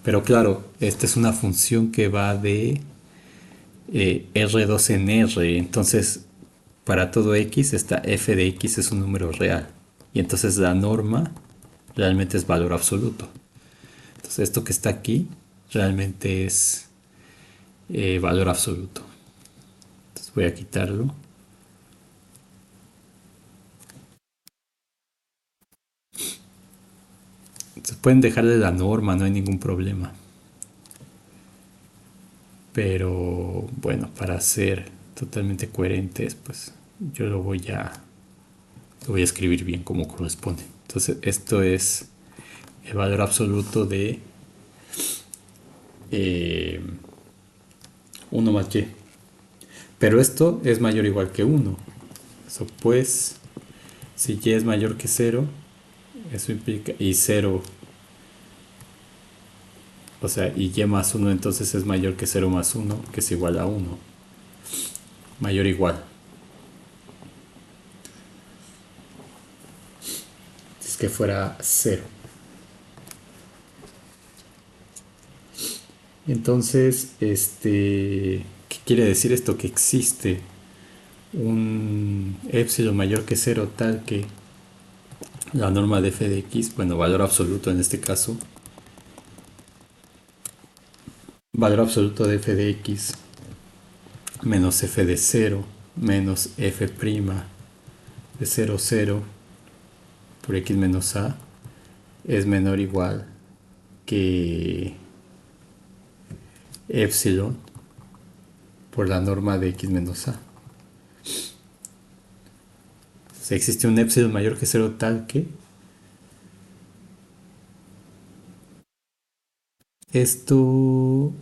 Pero claro, esta es una función que va de R2 en R. Entonces, para todo x, esta f de x es un número real. Y entonces la norma realmente es valor absoluto. Entonces, esto que está aquí realmente es valor absoluto. Entonces, voy a quitarlo. Entonces, pueden dejarle la norma, no hay ningún problema. Pero bueno, para ser totalmente coherentes, pues yo lo voy a escribir bien como corresponde. Entonces esto es el valor absoluto de 1 más y. Pero esto es mayor o igual que 1. Eso pues, si y es mayor que 0, eso implica, y 0, o sea, y y más 1, entonces es mayor que 0 más 1, que es igual a 1. Mayor o igual. Si es que fuera 0. Entonces, ¿qué quiere decir esto? Que existe un epsilon mayor que 0 tal que la norma de f de x, bueno, valor absoluto en este caso, valor absoluto de f de x menos f de 0 menos f' de 0, 0 por x menos a es menor o igual que epsilon por la norma de x menos a. Si existe un epsilon mayor que 0 tal que esto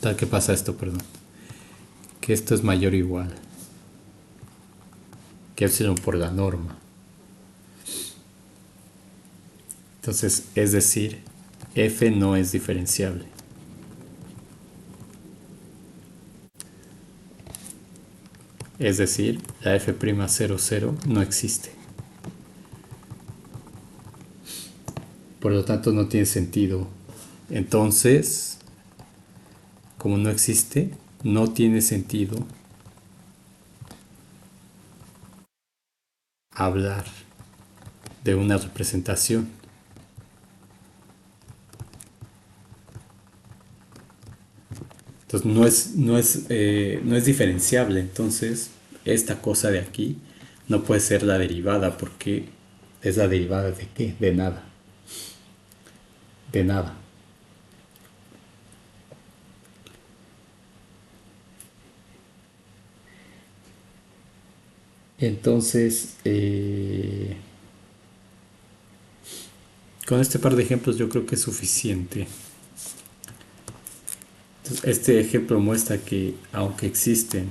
tal que pasa esto, perdón, que esto es mayor o igual que epsilon por la norma. Entonces, es decir, f no es diferenciable. Es decir, la f'00 no existe. Por lo tanto, no tiene sentido. Entonces, como no existe, no tiene sentido hablar de una representación. Entonces no es diferenciable. Entonces esta cosa de aquí no puede ser la derivada porque es la derivada de qué? De nada. De nada. Entonces con este par de ejemplos yo creo que es suficiente. Entonces, este ejemplo muestra que aunque existen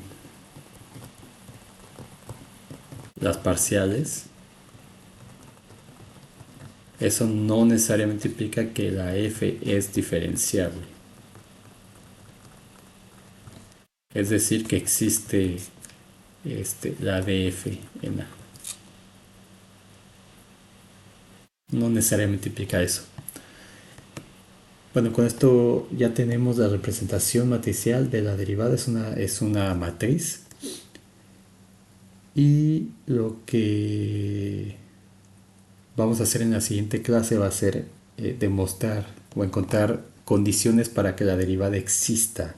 las parciales, eso no necesariamente implica que la f es diferenciable. Es decir, que existe la df en A. No necesariamente implica eso. Bueno, con esto ya tenemos la representación matricial de la derivada, es una matriz. Y lo que vamos a hacer en la siguiente clase va a ser demostrar o encontrar condiciones para que la derivada exista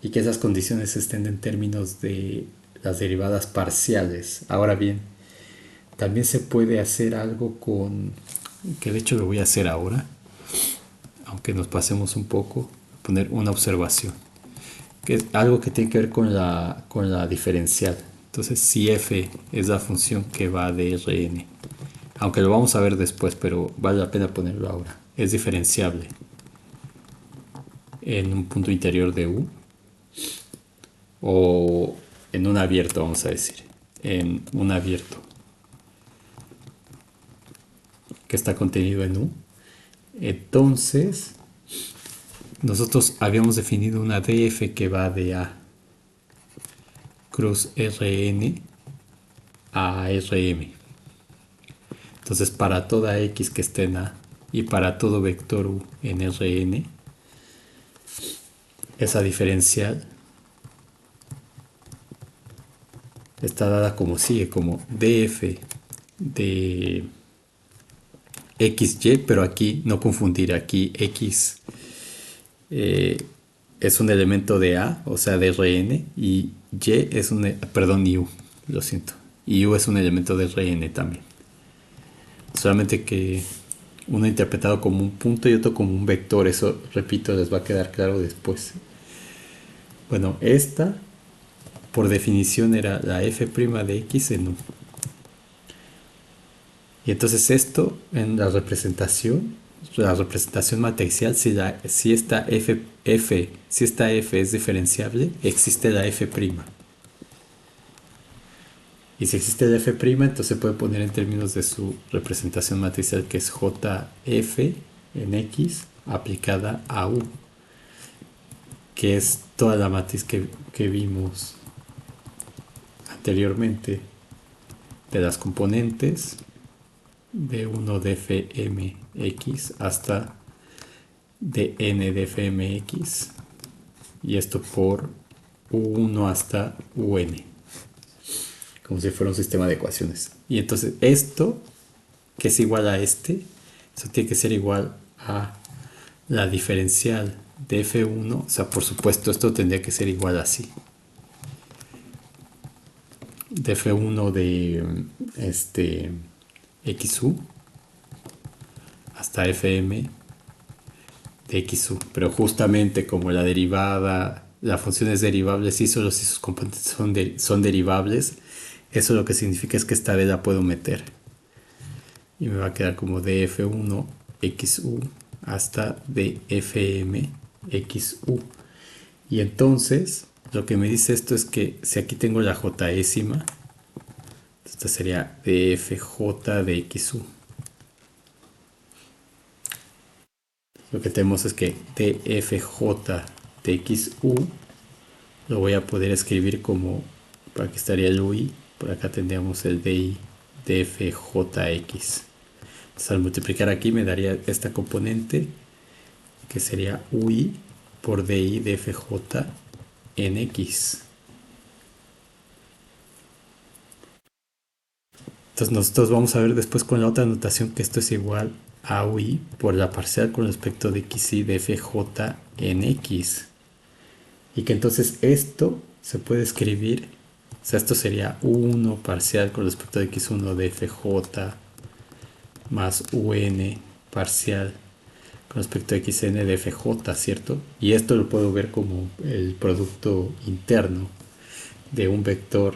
y que esas condiciones estén en términos de las derivadas parciales. Ahora bien, también se puede hacer algo con, que de hecho lo voy a hacer ahora, aunque nos pasemos un poco, poner una observación, que es algo que tiene que ver con la diferencial. Entonces, si f es la función que va de Rn, aunque lo vamos a ver después, pero vale la pena ponerlo ahora, es diferenciable en un punto interior de U o en un abierto, vamos a decir, en un abierto que está contenido en U. Entonces, nosotros habíamos definido una df que va de A cruz Rn a Rm. Entonces, para toda x que esté en A y para todo vector U en Rn, esa diferencial está dada como sigue, como df de xy, pero aquí no confundir, aquí x es un elemento de A, o sea de Rn, y y es un, perdón, y u, lo siento, y u es un elemento de Rn también. Solamente que uno interpretado como un punto y otro como un vector, eso repito les va a quedar claro después. Bueno, esta por definición era la f' de x en u. Y entonces esto en la representación matricial, si esta f es diferenciable, existe la f'. Y si existe la f', entonces se puede poner en términos de su representación matricial, que es jf en x aplicada a u, que es toda la matriz que vimos anteriormente de las componentes de 1 de fmx hasta de n de fmx, y esto por U1 hasta UN, como si fuera un sistema de ecuaciones. Y entonces esto, que es igual a este, eso tiene que ser igual a la diferencial de F1. O sea, por supuesto, esto tendría que ser igual así. De F1 de XU hasta FM de XU. Pero justamente como la derivada, la función es derivable, sí, solo si sus componentes son derivables, eso lo que significa es que esta vez la puedo meter. Y me va a quedar como df1 xu hasta dfm xu. Y entonces, lo que me dice esto es que si aquí tengo la jésima, esta sería dfj de xu. Lo que tenemos es que dfj de xu lo voy a poder escribir como, para que estaría el ui, por acá tendríamos el di dfjx. Entonces al multiplicar aquí me daría esta componente que sería ui por di dfj en x. Entonces nosotros vamos a ver después con la otra notación que esto es igual a ui por la parcial con respecto de xy dfj en x. Y que entonces esto se puede escribir, o sea, esto sería u1 parcial con respecto de x1 dfj más un parcial con respecto a xn de fj, ¿cierto? Y esto lo puedo ver como el producto interno de un vector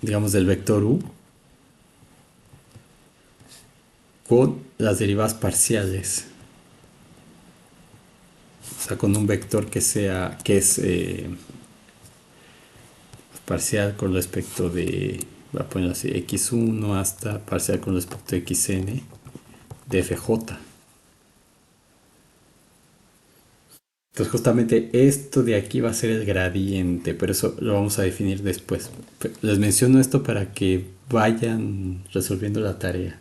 digamos del vector u con las derivadas parciales, o sea, con un vector que es parcial con respecto de, voy a ponerlo así, x1 hasta parcial con respecto de xn de fj. Entonces justamente esto de aquí va a ser el gradiente, pero eso lo vamos a definir después. Les menciono esto para que vayan resolviendo la tarea.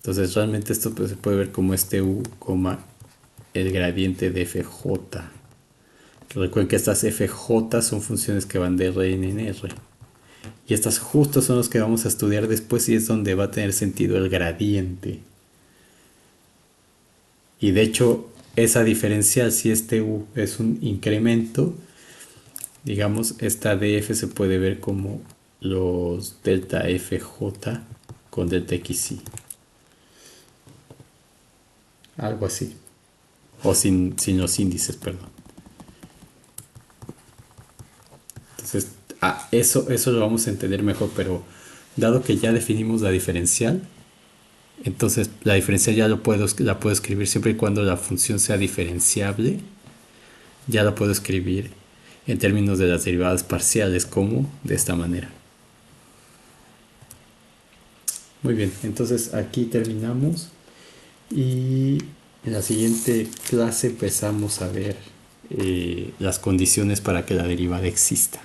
Entonces realmente esto pues, se puede ver como este u, el gradiente de fj. Recuerden que estas fj son funciones que van de Rn en R. Y estas justo son los que vamos a estudiar después y es donde va a tener sentido el gradiente. Y de hecho, esa diferencial, si este u es un incremento, digamos, esta df se puede ver como los delta fj con delta xy. Algo así. O sin los índices, perdón. Entonces, eso lo vamos a entender mejor, pero dado que ya definimos la diferencial, entonces la diferencial ya la puedo escribir siempre y cuando la función sea diferenciable. Ya la puedo escribir en términos de las derivadas parciales como de esta manera. Muy bien, entonces aquí terminamos y en la siguiente clase empezamos a ver las condiciones para que la derivada exista.